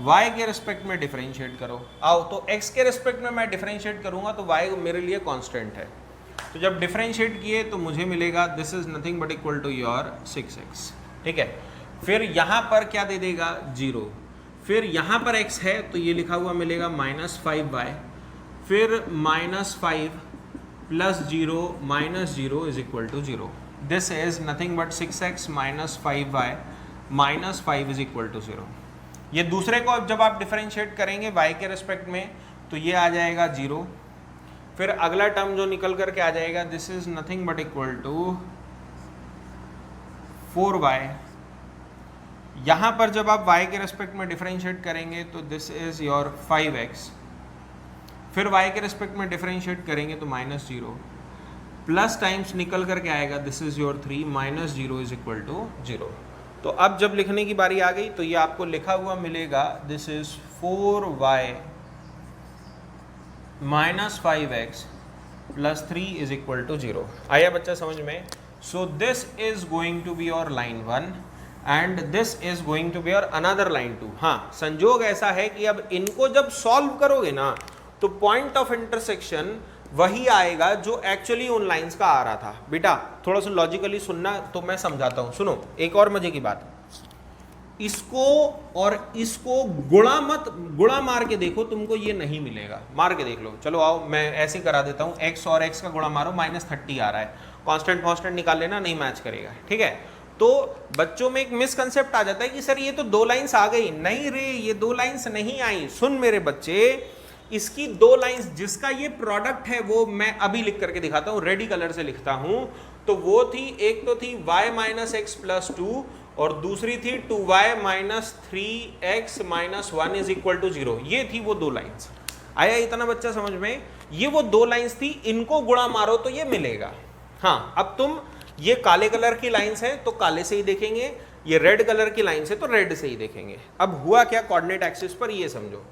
B: y के रेस्पेक्ट में डिफरेंशिएट करो। आओ तो x के रेस्पेक्ट में मैं डिफरेंशिएट करूंगा तो y मेरे लिए कांस्टेंट है, तो जब डिफरेंशिएट किए तो मुझे मिलेगा this is nothing but equal to your 6x। ठीक है, फिर यहाँ पर क्या दे देगा 0, फिर यहाँ पर x है तो ये लिखा हुआ मिलेगा -5y, फिर -5 plus 0 minus 0 is equal to 0। This is nothing but 6x minus 5y minus 5 is equal to 0। ये दूसरे को जब आप डिफरेंशिएट करेंगे y के रेस्पेक्ट में तो ये आ जाएगा 0, फिर अगला टर्म जो निकल करके आ जाएगा this is nothing but equal to 4y। यहाँ पर जब आप y के रेस्पेक्ट में डिफरेंशिएट करेंगे तो दिस इज योर 5x, फिर y के रेस्पेक्ट में डिफरेंशिएट करेंगे तो -0, प्लस टाइम्स निकल करके आएगा this is your 3 minus 0 is equal to 0। तो अब जब लिखने की बारी आ गई तो ये आपको लिखा हुआ मिलेगा this is 4y minus 5x plus 3 is equal to 0। आया बच्चा समझ में? So this is going to be your line 1 and this is going to be your another line 2। हाँ, संजोग ऐसा है कि अब इनको जब सॉल्व करोगे ना तो पॉइंट ऑफ इंटरसेक्शन वही आएगा जो एक्चुअली उन लाइंस का आ रहा था। बेटा थोड़ा सा लॉजिकली सुनना तो मैं समझाता हूँ। सुनो एक और मजे की बात, इसको और इसको गुणा मार के देखो, तुमको ये नहीं मिलेगा। मार के देख लो, चलो आओ मैं ऐसे ही करा देता हूँ। x और x का गुणा मारो -30 आ रहा है, कांस्टेंट निकाल लेना, नहीं मैच करेगा। ठीक है, तो बच्चों में एक मिसकंसेप्ट आ जाता है कि सर ये तो दो लाइंस आ गई। नहीं रे, ये दो लाइंस नहीं आई। सुन मेरे बच्चे, इसकी दो लाइंस जिसका ये प्रोडक्ट है वो मैं अभी लिख करके दिखाता हूँ, रेडी कलर से लिखता हूँ। तो वो थी, एक तो थी y माइनस एक्स प्लस 2 और दूसरी थी 2y minus 3x minus 1 is equal to 0। ये थी वो दो लाइंस। आया इतना बच्चा समझ में? ये वो दो लाइंस थी, इनको गुणा मारो तो ये मिलेगा। हाँ, अब तुम ये काले कलर की लाइंस है तो काले से ही देखेंगे, ये रेड कलर की लाइंस है तो रेड से ही देखेंगे। अब हुआ क्या कोऑर्डिनेट एक्सिस पर, ये समझो।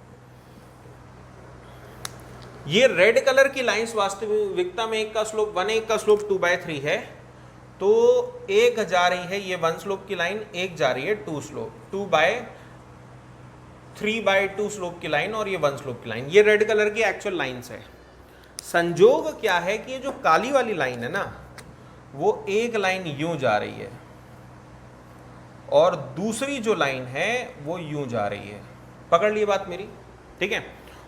B: ये रेड कलर की लाइंस वास्तविकता में एक का स्लोप 1 है, एक का स्लोप 2/3 है। तो एक जा रही है ये 1 स्लोप की लाइन, एक जा रही है 2 स्लोप 2/3/2 स्लोप की लाइन और ये 1 स्लोप की लाइन। ये रेड कलर की एक्चुअल लाइंस है। संजोग क्या है कि ये जो काली वाली लाइन है ना, वो एक लाइन यूं जा रही है और दूसरी जो लाइन है वो यूं जा रही है। पकड़ ली बात मेरी? ठीक है,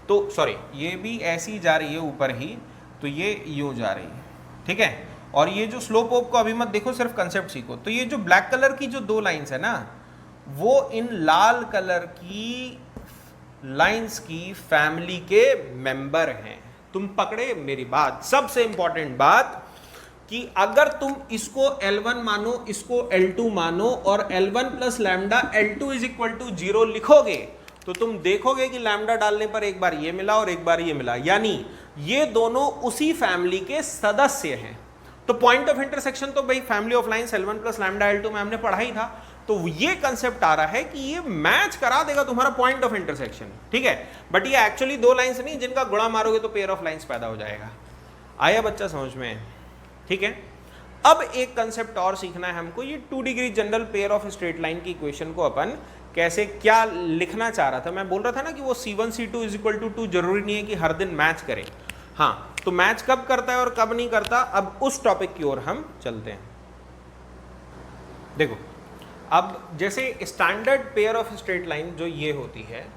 B: तो सॉरी, ये भी ऐसी जा रही है ऊपर ही, तो ये यूं जा रही है। ठीक है, और ये जो स्लोप ऑफ को अभी मत देखो, सिर्फ कंसेप्ट सीखो। तो ये जो ब्लैक कलर की जो दो लाइंस है ना, वो इन लाल कलर की लाइंस की फैमिली के मेंबर हैं। तुम पकड़े मेरी बात? सबसे इंपॉर्टेंट बात कि अगर तुम इसको L1 मानो, इसको L2 मानो और L1 plus lambda L2 is equal to 0 लिखोगे तो तुम देखोगे कि लैम्डा डालने पर एक बार ये मिला और एक बार ये मिला, यानी ये दोनों उसी फैमिली के सदस्य हैं। तो पॉइंट ऑफ इंटरसेक्शन तो भाई family of lines L1 plus lambda L2 में हमने पढ़ा ही था। तो ये कंसेप्ट आ रहा है कि ये मैच करा देगा तुम्हारा पॉइंट ऑफ इंटरसेक्शन। ठीक है, बट ये एक्चुअली दो लाइंस नहीं, जिनका गुणा मारोगे तो पेयर ऑफ लाइंस पैदा हो जाएगा। आया बच्चा समझ में? ठीक है, अब एक कंसेप्ट और सीखना है हमको। ये 2 degree general pair of straight line की इक्वेशन को अपन कैसे, क्या लिखना चाह रहा था। मैं बोल रहा था ना कि वो C1 C2 is equal to 2 जरूरी नहीं है कि हर दिन मैच करे। हाँ, तो मैच कब करता है और कब नहीं करता, अब उस टॉपिक की ओर हम चलते हैं। देखो, अब जैसे standard pair of straight line जो ये होती है,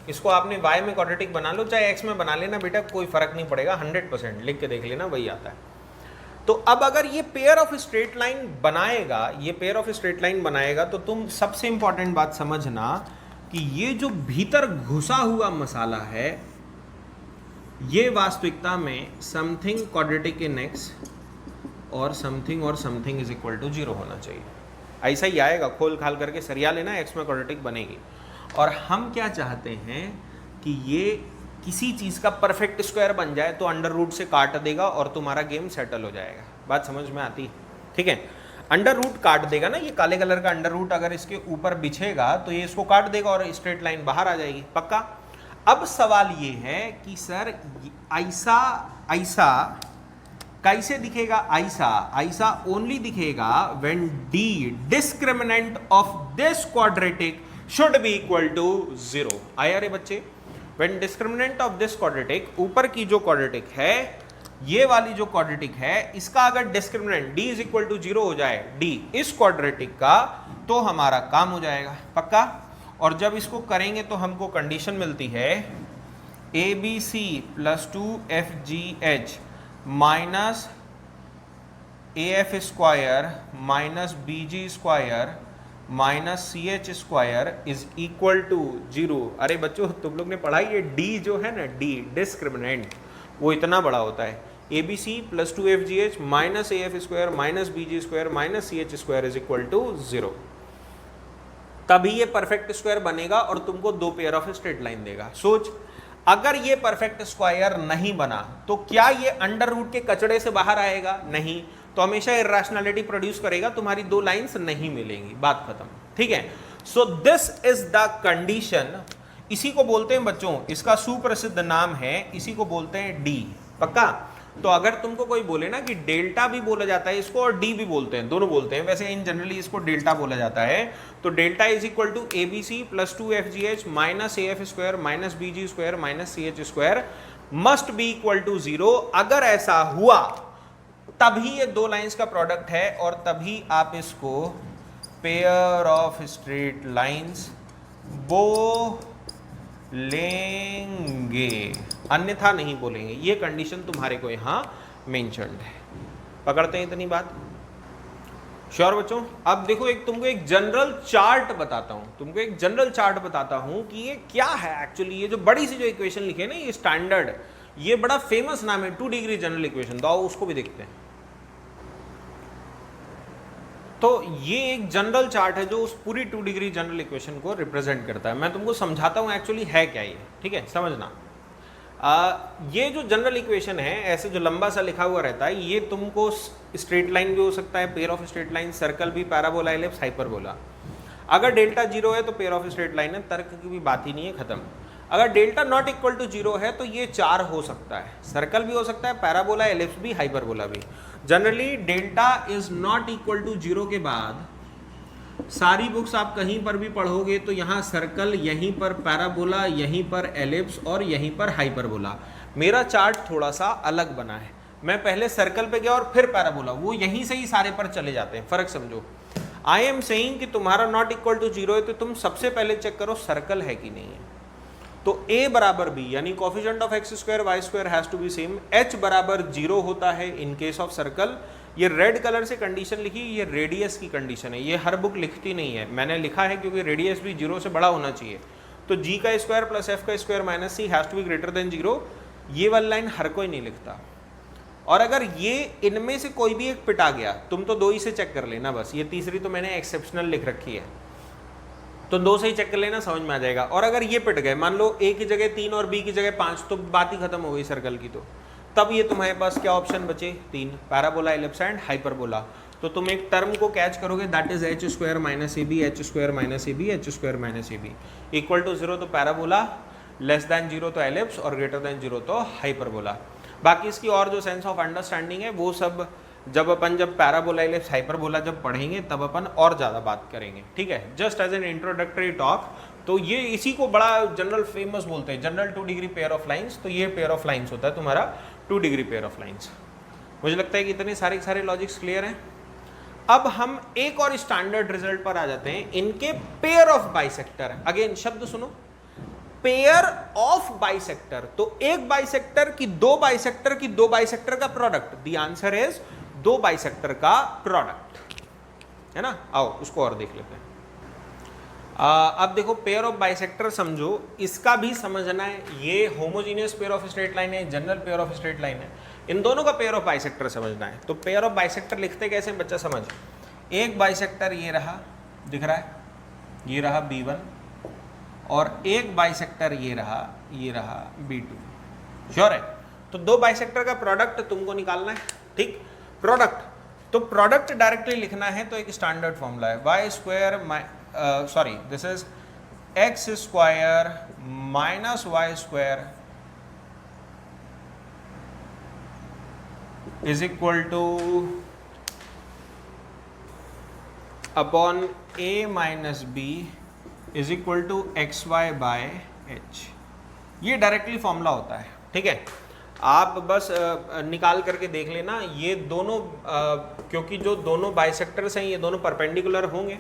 B: इसको आपने y में क्वाड्रेटिक बना लो चाहे x में बना लेना बेटा, कोई फर्क नहीं पड़ेगा। 100% लिख के देख लेना, वही आता है। तो अब अगर ये पेयर ऑफ स्ट्रेट लाइन बनाएगा, ये पेयर ऑफ स्ट्रेट लाइन बनाएगा, तो तुम सबसे इंपॉर्टेंट बात समझना कि ये जो भीतर घुसा हुआ मसाला है, ये वास्तविकता में समथिंग क्वाड्रेटिक इन x और समथिंग इज इक्वल टू 0 होना चाहिए। ऐसा ही आएगा, खोल खाल करके सरिया लेना, x में क्वाड्रेटिक बनेगी। और हम क्या चाहते हैं कि ये किसी चीज़ का परफेक्ट स्क्वायर बन जाए तो अंडर रूट से काट देगा और तुम्हारा गेम सेटल हो जाएगा। बात समझ में आती है? ठीक है, अंडर रूट काट देगा ना, ये काले कलर का अंडर रूट अगर इसके ऊपर बिछेगा तो ये इसको काट देगा और स्ट्रेट लाइन बाहर आ जाएगी। पक्का? अब सवाल ये है कि सर ऐसा ऐसा कैसे दिखेगा? ऐसा ओनली दिखेगा when d discriminant of this quadratic should be equal to 0। आया रे बच्चे? When discriminant of this quadratic, ऊपर की जो क्वाड्रेटिक है, ये वाली जो क्वाड्रेटिक है, इसका अगर discriminant d is equal to 0 हो जाए, d इस क्वाड्रेटिक का, तो हमारा काम हो जाएगा। पक्का? और जब इसको करेंगे तो हमको कंडीशन मिलती है ABC plus 2FGH minus AF square minus BG square minus CH square is equal to 0। अरे बच्चों, तुम लोग ने पढ़ा ये D जो है ना, D डिस्क्रिमिनेंट, वो इतना बड़ा होता है। ABC plus 2FGH minus AF square minus BG square minus CH square is equal to 0। तभी ये परफेक्ट स्क्वायर बनेगा और तुमको दो पेयर ऑफ स्ट्रेट लाइन देगा। सोच, अगर ये परफेक्ट स्क्वायर नहीं बना तो क्या ये अंडर रूट के कचड़े से बाहर आएगा? नहीं, तो हमेशा इरैशनैलिटी प्रोड्यूस करेगा, तुम्हारी दो लाइंस नहीं मिलेंगी, बात खत्म। ठीक है, सो दिस इज द कंडीशन। इसी को बोलते हैं बच्चों, इसका सुप्रसिद्ध नाम है, इसी को बोलते हैं डी। पक्का? तो अगर तुमको कोई बोले ना कि डेल्टा भी बोला जाता है इसको और डी भी बोलते हैं, दोनों बोलते हैं, वैसे इन जनरली इसको डेल्टा बोला जाता है, तो delta is equal to ABC plus 2FGH minus AF square minus BG square minus CH square must be equal to 0। अगर ऐसा हुआ तभी ये दो लाइंस का प्रोडक्ट है और तभी आप इसको पेयर ऑफ स्ट्रेट लाइंस बोलेंगे, अन्यथा नहीं बोलेंगे। ये कंडीशन तुम्हारे को यहां मेंशन्ड है। पकड़ते हैं इतनी बात? श्योर बच्चों? अब देखो, तुमको एक जनरल चार्ट बताता हूं कि ये क्या है एक्चुअली। ये जो बड़ी सी जो इक्वेशन लिखे ना, ये स्टैंडर्ड, ये बड़ा फेमस नाम है 2 डिग्री जनरल इक्वेशन। तो आओ उसको भी देखते हैं। तो ये एक जनरल चार्ट है जो उस पूरी 2 डिग्री जनरल इक्वेशन को रिप्रेजेंट करता है। मैं तुमको समझाता हूँ एक्चुअली है क्या ये, ठीक है? समझना। ये जो जनरल इक्वेशन है, ऐसे जो लंबा सा लिखा हुआ रहता है, ये तुमको स्ट्रेट लाइन भी हो सकता है, pair of straight line, circle भी, पैराबोला, एलिप्स, हाइपरबोला। अगर डेल्टा 0 है तो पेयर ऑफ स्ट्रेट लाइन है, तर्क की भी बात ही नहीं है, खत्म। अगर डेल्टा नॉट इक्वल टू 0 है तो ये 4 हो सकता है, सर्कल भी हो सकता है, पैराबोला, एलिप्स भी, हाइपरबोला भी। Generally delta is not equal to 0 के बाद सारी बुक्स आप कहीं पर भी पढ़ोगे तो यहाँ सर्कल, यहीं पर पैराबोला, यहीं पर एलिप्स और यहीं पर हाइपरबोला। मेरा चार्ट थोड़ा सा अलग बना है, मैं पहले सर्कल पे गया और फिर पैराबोला, वो यहीं से ही सारे पर चले जाते हैं। फर्क समझो। आई एम सेइंग कि तुम्हारा नॉट इक्वल टू 0 है तो तुम सबसे पहले चेक करो सर्कल है कि नहीं है। तो a बराबर b यानी coefficient of x square y square has to be same. h बराबर 0 होता है इन केस ऑफ सर्कल। ये रेड कलर से कंडीशन लिखी, ये रेडियस की कंडीशन है, ये हर बुक लिखती नहीं है, मैंने लिखा है क्योंकि रेडियस भी 0 से बड़ा होना चाहिए। तो g का स्क्वायर प्लस f का square minus c has to be greater than 0। ये वाली लाइन हर कोई नहीं लिखता। और अगर ये इनमें से कोई भी एक पिटा गया, तुम तो 2 ही से चेक कर लेना बस, ये तीसरी तो मैंने एक्सेप्शनल लिख रखी है, तो 2 से ही चेक कर लेना, समझ में आ जाएगा। और अगर ये पिट गए, मान लो a की जगह 3 और b की जगह 5, तो बात ही खत्म हो गई सर्कल की। तो तब ये तुम्हारे पास क्या ऑप्शन बचे? 3, पैराबोला, एलिप्स एंड हाइपरबोला। तो तुम एक टर्म को कैच करोगे, that is h square minus ab, h square minus ab, h square minus ab equal to 0 तो पैराबोला, लेस देन 0 तो एलिप्स और ग्रेटर देन 0 तो हाइपरबोला। बाकी इसकी और जो सेंस ऑफ अंडरस्टैंडिंग है वो सब जब पैराबोला, एलिप्स, हाइपरबोला जब पढ़ेंगे तब अपन और ज़्यादा बात करेंगे, ठीक है? Just as an introductory talk. तो ये इसी को बड़ा जनरल फेमस बोलते हैं, general 2 degree pair of lines. तो ये पेयर ऑफ लाइंस होता है तुम्हारा 2 डिग्री पेयर ऑफ लाइंस। मुझे लगता है कि इतने सारे लॉजिक्स क्लियर हैं। अब हम एक और स्टैंडर्ड रिजल्ट पर आ जाते हैं, इनके पेयर ऑफ बाइसेक्टर। अगेन शब्द सुनो, पेयर ऑफ बाइसेक्टर। तो एक बाइसेक्टर की दो बाइसेक्टर की दो बाइसेक्टर का product. The answer is 2 bisector का प्रोडक्ट, है ना? आओ उसको और देख लेते हैं। अब देखो, पेयर ऑफ बाइसेक्टर समझो, इसका भी समझना है। ये homogeneous pair of straight line है, general pair of straight line है, इन दोनों का पेयर ऑफ बाइसेक्टर समझना है। तो पेयर ऑफ बाइसेक्टर लिखते कैसे बच्चा समझ। एक बाइसेक्टर ये रहा, दिख रहा है, ये रहा B1, और एक बाइसेक्टर ये रहा B2। श्योर है? तो दो बाइसेक्टर का प्रोडक्ट तुमको निकालना है, ठीक। प्रोडक्ट, तो प्रोडक्ट डायरेक्टली लिखना है तो एक स्टैंडर्ड फॉर्मूला है y square this is x square minus y square is equal to upon a minus b is equal to x y by h. ये डायरेक्टली फॉर्मूला होता है, ठीक है। आप बस निकाल करके देख लेना। ये दोनों क्योंकि जो दोनों बाइसेक्टर्स हैं ये दोनों परपेंडिकुलर होंगे,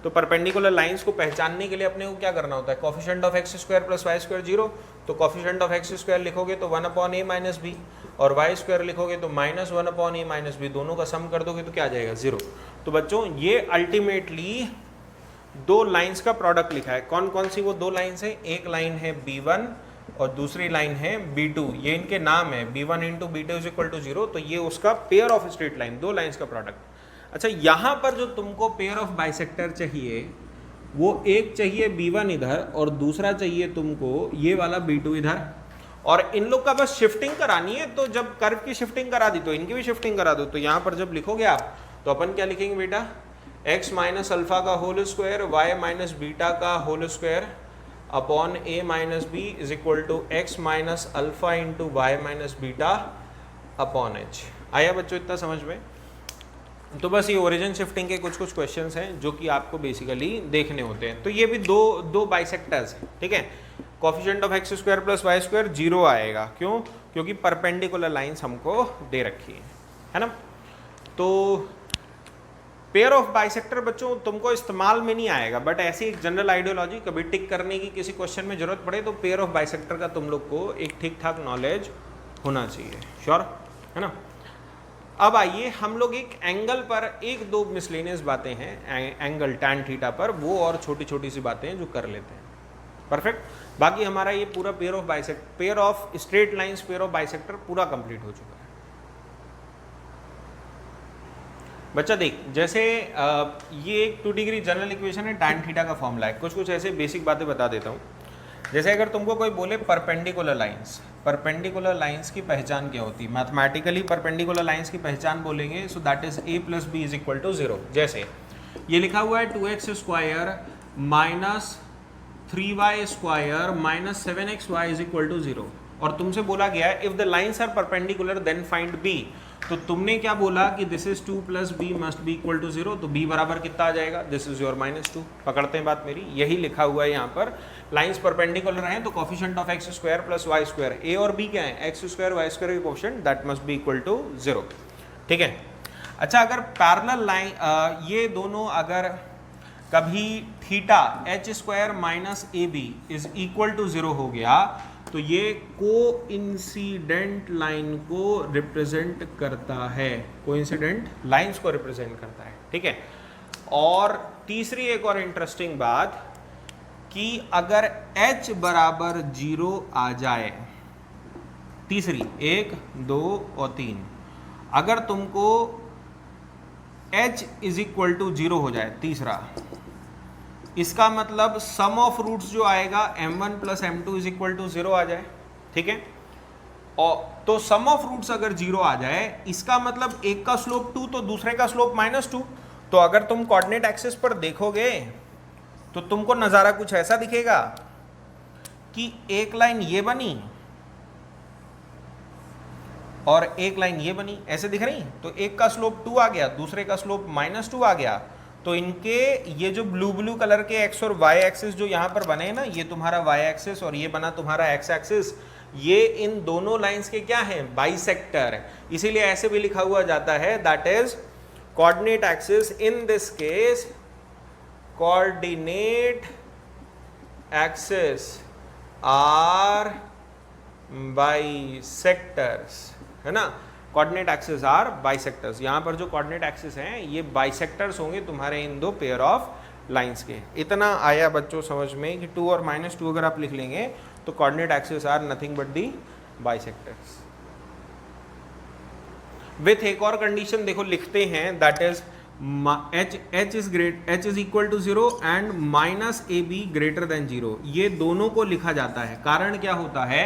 B: तो परपेंडिकुलर लाइंस को पहचानने के लिए अपने को क्या करना होता है, coefficient of x square plus y square 0, तो कोफिशिएंट ऑफ एक्स स्क्वायर लिखोगे तो 1 अपॉन ए माइनस बी, और वाई स्क्वायर लिखोगे तो minus 1 upon a minus b, दोनों का सम कर दोगे तो क्या आ जाएगा 0। तो बच्चों ये अल्टीमेटली दो लाइंस का प्रोडक्ट लिखा है। कौन कौन सी वो दो लाइंस है, एक लाइन है B1 और दूसरी लाइन है B2, ये इनके नाम है B1 into B2 is equal to 0, तो ये उसका पेयर ऑफ स्ट्रेट लाइन, दो लाइंस का प्रोडक्ट। अच्छा, यहाँ पर जो तुमको पेयर ऑफ बाइसेक्टर चाहिए वो एक चाहिए B1 इधर और दूसरा चाहिए तुमको ये वाला B2 इधर, और इन लोग का बस शिफ्टिंग करानी है। तो जब कर्व की शिफ्टिंग करा दी तो इनकी भी शिफ्टिंग करा दो। तो यहाँ पर जब लिखोगे आप तो अपन क्या लिखेंगे बेटा, x माइनस अल्फा का whole square y minus beta का whole square upon a minus b is equal to x minus alpha into Y minus beta upon h। आया बच्चों इतना समझ में? तो बस ये ओरिजिन शिफ्टिंग के कुछ कुछ क्वेश्चंस हैं जो कि आपको बेसिकली देखने होते हैं। तो ये भी दो बाइसेक्टर्स हैं, ठीक है। Coefficient of x square plus y square 0 आएगा, क्यों? क्योंकि परपेंडिकुलर लाइंस हमको दे रखी है ना। तो पेयर ऑफ बाइसेक्टर बच्चों तुमको इस्तेमाल में नहीं आएगा, बट ऐसी एक जनरल आइडियोलॉजी कभी टिक करने की किसी क्वेश्चन में जरूरत पड़े तो पेयर ऑफ बाइसेक्टर का तुम लोग को एक ठीक ठाक नॉलेज होना चाहिए। श्योर है ना। अब आइए हम लोग एक एंगल पर एक दो मिसलेनियस बातें हैं एंगल टैन थीटा पर, वो और छोटी छोटी सी बातें जो कर लेते हैं। परफेक्ट। बाकी हमारा ये पूरा pair of straight lines, pair of bisector पूरा कंप्लीट हो चुका है। बच्चा देख, जैसे ये एक 2 डिग्री जनरल इक्वेशन है, टैन थीटा का फॉर्मूला है। कुछ कुछ ऐसे बेसिक बातें बता देता हूँ। जैसे अगर तुमको कोई बोले परपेंडिकुलर लाइंस की पहचान क्या होती है, मैथमेटिकली परपेंडिकुलर लाइंस की पहचान बोलेंगे, so that is a plus B is equal to 0। जैसे ये लिखा हुआ है 2x square minus 3y square minus 7xy is equal to 0, और तुमसे बोला गया है if the lines are perpendicular then find b। तो तुमने क्या बोला कि this is 2 plus B must be equal to 0, तो b बराबर कितना आ जाएगा, दिस इज योर -2। पकड़ते हैं बात मेरी, यही लिखा हुआ है यहाँ पर। लाइंस परपेंडिकुलर हैं तो coefficient of x square plus y square, a और बी क्या है, एक्स स्क्वायर वाई स्क्वायर की coefficient, that must be equal to 0, ठीक है। अच्छा, अगर पैरेलल लाइन ये दोनों अगर कभी theta H square minus A B is equal to 0 हो गया तो ये कोइंसिडेंट लाइन को रिप्रेजेंट करता है, कोइंसिडेंट लाइंस को रिप्रेजेंट करता है, ठीक है। और तीसरी एक और इंटरेस्टिंग बात कि अगर h बराबर 0 आ जाए, तीसरी 1, 2 और 3, अगर तुमको h इज इक्वल टू 0 हो जाए, तीसरा, इसका मतलब सम ऑफ रूट्स जो आएगा m1 plus m2 is equal to 0 आ जाए, ठीक है। और तो सम ऑफ रूट्स अगर 0 आ जाए, इसका मतलब एक का स्लोप 2 तो दूसरे का स्लोप -2। तो अगर तुम कोऑर्डिनेट एक्सिस पर देखोगे तो तुमको नज़ारा कुछ ऐसा दिखेगा कि एक लाइन ये बनी और एक लाइन ये बनी, ऐसे दिख रही। तो एक का स्लोप 2 आ गया, दूसरे का स्लोप -2 आ गया। तो इनके ये जो ब्लू कलर के एक्स और वाई एक्सिस जो यहाँ पर बने हैं ना, ये तुम्हारा वाई एक्सिस और ये बना तुम्हारा एक्स एक्सिस, ये इन दोनों लाइंस के क्या हैं, बाइसेक्टर। इसीलिए ऐसे भी लिखा हुआ जाता है that is coordinate axis, in this case coordinate axis are bisectors, है ना। Coordinate axis are bisectors. यहाँ पर जो कोऑर्डिनेट एक्सिस हैं ये बाइसेक्टर्स होंगे तुम्हारे इन दो पेयर ऑफ लाइंस के। इतना आया बच्चों समझ में कि 2 और -2 अगर आप लिख लेंगे तो coordinate axis are nothing but the bisectors. With एक और कंडीशन देखो लिखते हैं, that is h is equal to 0 and minus A B greater than 0, ये दोनों को लिखा जाता है। कारण क्या होता है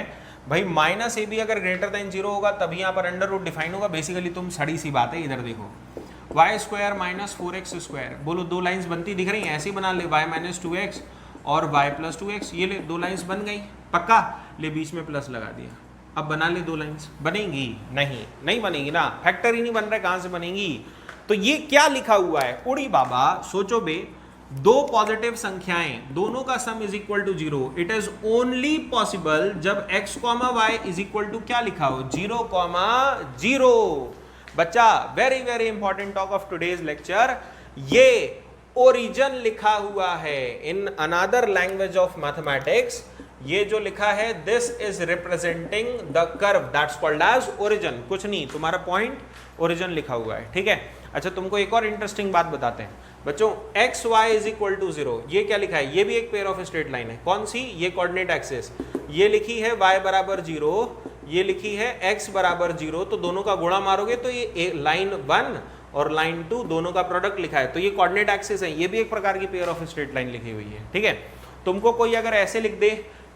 B: भाई, माइनस ए बी अगर ग्रेटर देन 0 होगा तभी यहाँ पर अंडर रूट डिफाइन होगा। बेसिकली तुम सड़ी सी बात है, इधर देखो Y square minus 4x square, बोलो दो लाइंस बनती दिख रही हैं, ऐसे ही बना ले, y माइनस 2x और y प्लस 2x, ये ले दो लाइंस बन गई, पक्का ले बीच में प्लस लगा दिया। अब बना ले दो लाइंस, बनेंगी नहीं बनेगी ना, फैक्टर ही नहीं बन रहा है, कहाँ से बनेंगी। तो ये क्या लिखा हुआ है, उड़ी बाबा सोचो बे, दो पॉजिटिव संख्याएं दोनों का sum is equal to 0, it is only possible जब x comma Y is equal to क्या लिखा हो, 0 कॉमा 0। बच्चा very very important talk of today's lecture, ये ओरिजिन लिखा हुआ है in another language of mathematics, ये जो लिखा है this is representing the curve that's called as origin, कुछ नहीं, तुम्हारा पॉइंट ओरिजिन लिखा हुआ है, ठीक है। अच्छा तुमको एक और इंटरेस्टिंग बात बताते हैं बच्चों, X Y is equal to 0, ये क्या लिखा है, ये भी एक पेयर ऑफ स्ट्रेट लाइन है, कौन सी, ये कोऑर्डिनेट एक्सिस, ये लिखी है y बराबर 0, ये लिखी है x बराबर 0, तो दोनों का गुणा मारोगे तो ये लाइन 1 और लाइन 2 दोनों का प्रोडक्ट लिखा है, तो ये कोऑर्डिनेट एक्सिस है, ये भी एक प्रकार की पेयर ऑफ स्ट्रेट लाइन लिखी हुई है, ठीक है। तुमको कोई अगर ऐसे लिख दे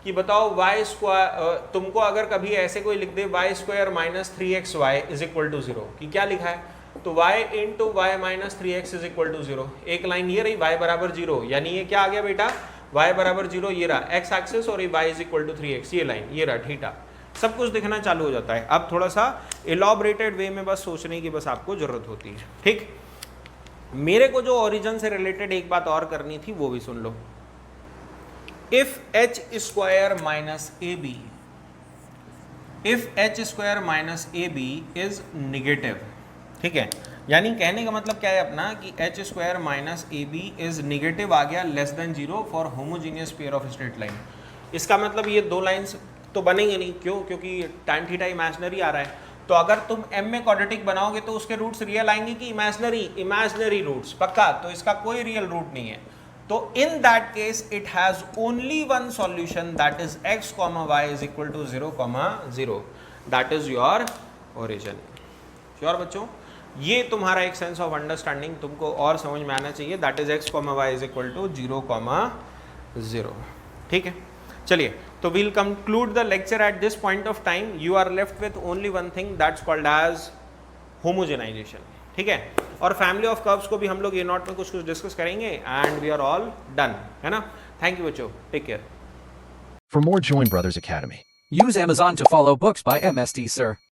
B: कि बताओ y स्क्वायर, तुमको अगर कभी ऐसे कोई लिख दे y square minus 3xy is equal to 0, कि क्या लिखा है, तो y into Y minus 3x is equal to 0, एक लाइन ये रही y बराबर 0, यानी ये क्या आ गया बेटा, y बराबर 0 ये रहा x एक्सिस और ये y is equal to 3x, ये लाइन ये रहा थीटा, सब कुछ दिखना चालू हो जाता है। अब थोड़ा सा इलॉबरेटेड वे में बस सोचने की बस आपको जरूरत होती है, ठीक। मेरे को जो ओरिजिन से रिलेटेड एक बात और करनी थी वो भी सुन लो, if h square minus A b, if h square minus A B is negative, ठीक है, यानी कहने का मतलब क्या है अपना कि h square minus A B is negative आ गया less than 0 for homogeneous pair of straight line. इसका मतलब ये दो लाइंस तो बनेंगे नहीं, क्यों, क्योंकि tan थीटा इमेजिनरी आ रहा है, तो अगर तुम m में क्वाड्रेटिक बनाओगे तो उसके रूट्स रियल आएंगे कि इमेजिनरी रूट्स, पक्का, तो इसका कोई रियल रूट नहीं है, तो in that case it has only one solution that is x comma Y is equal to 0 comma 0, that is your origin. Sure बच्चों, ये तुम्हारा एक सेंस ऑफ अंडरस्टैंडिंग तुमको और समझ में आना चाहिए, that is x comma Y is equal to 0 comma 0, ठीक है। चलिए, तो we'll conclude the lecture at this point of time, you are left with only one thing that's called as homogenization, ठीक है। और फैमिली ऑफ कर्व्स को भी हम लोग ये नोट में कुछ डिस्कस करेंगे and we are all done, है ना। थैंक यू बच्चों, take care.
A: For more, join Brothers Academy.
C: Use Amazon to follow books by MSD Sir.